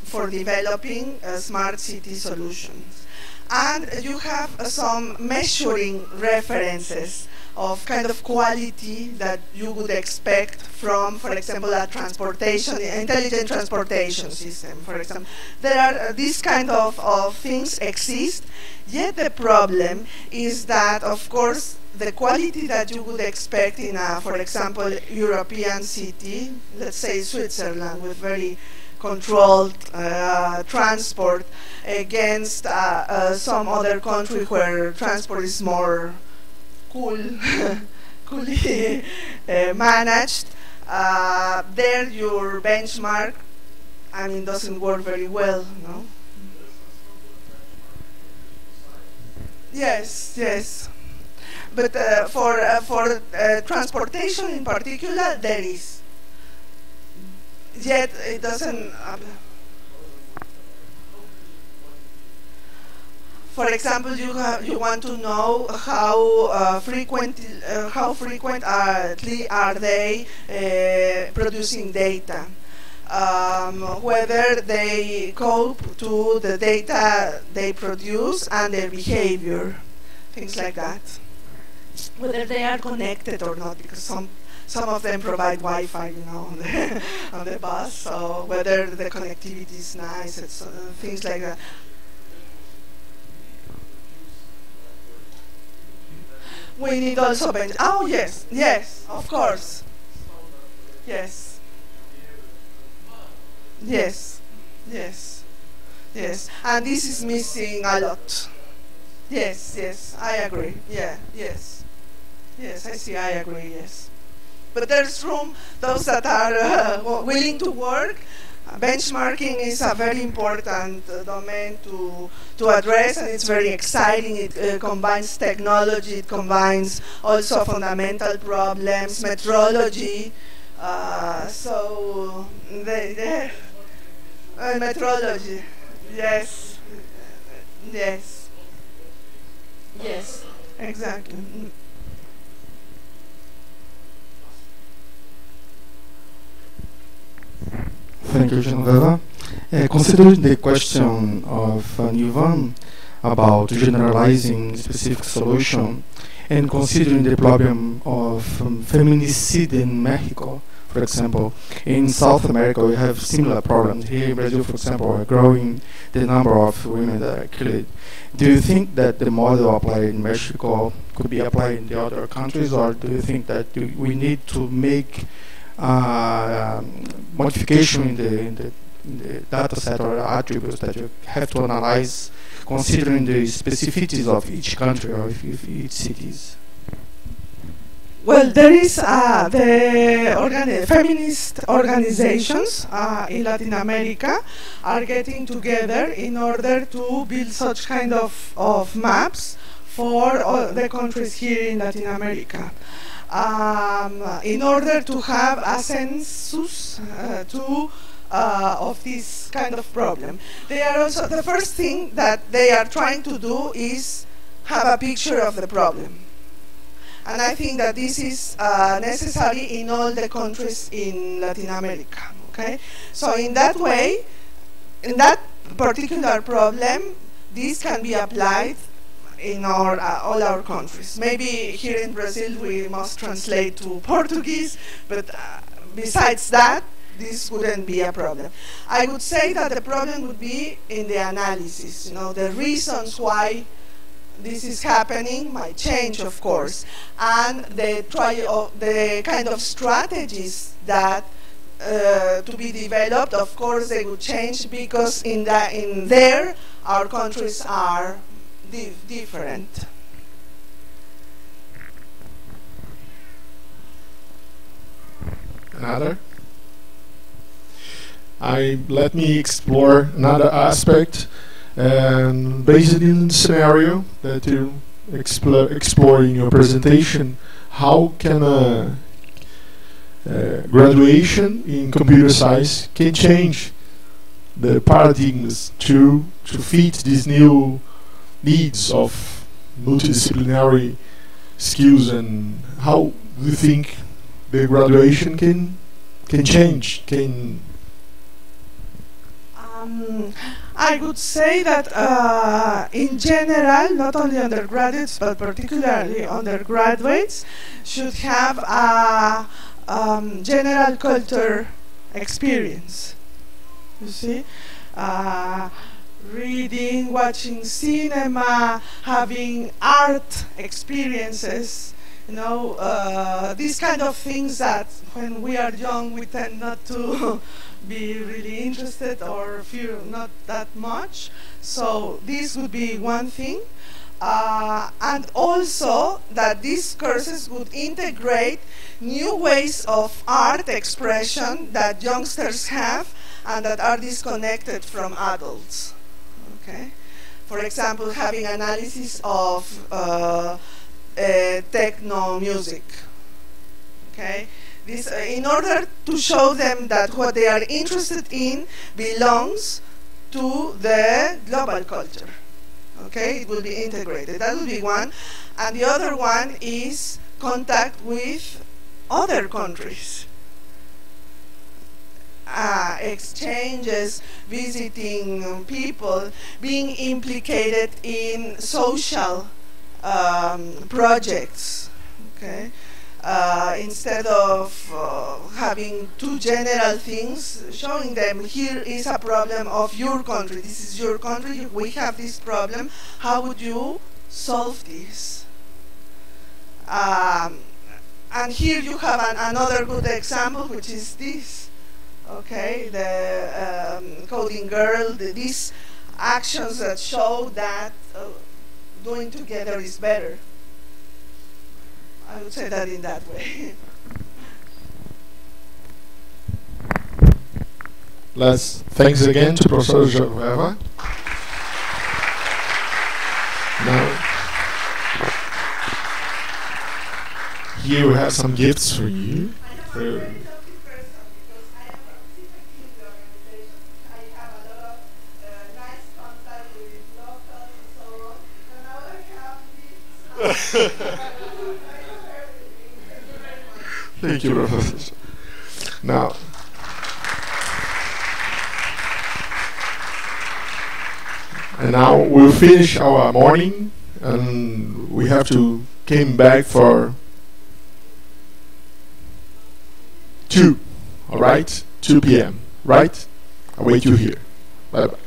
for developing smart city solutions. And you have some measuring references of kind of quality that you would expect from, for example, a intelligent transportation system, for example. There are these kind of things exist, yet the problem is that, of course, the quality that you would expect in a, for example, European city, let's say Switzerland, with very controlled transport against some other country where transport is more coolly managed, there your benchmark, I mean, doesn't work very well, no? Yes, yes. But for transportation in particular, there is. Yet it doesn't. For example, you want to know how frequently are they producing data, whether they cope to the data they produce and their behavior, things like that. Whether they are connected or not, because some of them provide Wi-Fi, you know, on the bus. So whether the connectivity is nice, it's, things like that. We need also bench. Oh yes, yes, of course. Yes. Yes, yes, yes. And this is missing a lot. Yes, yes, I agree. Yeah, yes. Yes, I see, I agree, yes. But there's room, those that are willing to work. Benchmarking is a very important domain to address, and it's very exciting. It combines technology, it combines also fundamental problems, metrology. So, metrology, yes, yes, yes, exactly. Thank you, Genoveva. Considering the question of Newvan about generalizing specific solution, and considering the problem of feminicide in Mexico, for example, in South America we have similar problems. Here in Brazil, for example, we're growing the number of women that are killed. Do you think that the model applied in Mexico could be applied in the other countries, or do you think that we need to make modification in the data set or attributes that you have to analyze, considering the specificities of each country or each cities? Well, there is the feminist organizations in Latin America are getting together in order to build such kind of maps for all the countries here in Latin America. In order to have a census of this kind of problem. They are also, the first thing that they are trying to do is have a picture of the problem. And I think that this is necessary in all the countries in Latin America, okay? So in that way, in that particular problem, this can be applied in all our countries. Maybe here in Brazil we must translate to Portuguese, but besides that, this wouldn't be a problem. I would say that the problem would be in the analysis, you know, the reasons why this is happening might change, of course, and the kind of strategies that to be developed, of course, they would change, because in there our countries are different. Another? Let me explore another aspect, and based in the scenario that you explore in your presentation. How can a graduation in computer science can change the paradigms to fit these new needs of multidisciplinary skills, and how do you think the graduation can change? I would say that in general, not only undergraduates but particularly undergraduates should have a general culture experience. You see, reading, watching cinema, having art experiences. You know, these kind of things that when we are young we tend not to be really interested or fear not that much. So this would be one thing. And also that these courses would integrate new ways of art expression that youngsters have and that are disconnected from adults. Okay? For example, having analysis of techno music. Okay? This, in order to show them that what they are interested in belongs to the global culture. Okay, it will be integrated. That will be one. And the other one is contact with other countries. Exchanges, visiting people, being implicated in social projects. Okay. Instead of having two general things, showing them here is a problem of your country, this is your country, we have this problem, how would you solve this? And here you have another good example, which is this, okay, the coding girl, these actions that show that doing together is better. I would say that in that way. Thanks again to Professor Genoveva. Now, here we have some gifts for you. Thank you, Professor. Now, and now we'll finish our morning, and we have to came back for 2. All right, 2 p.m. Right? I'll wait you here. Bye bye.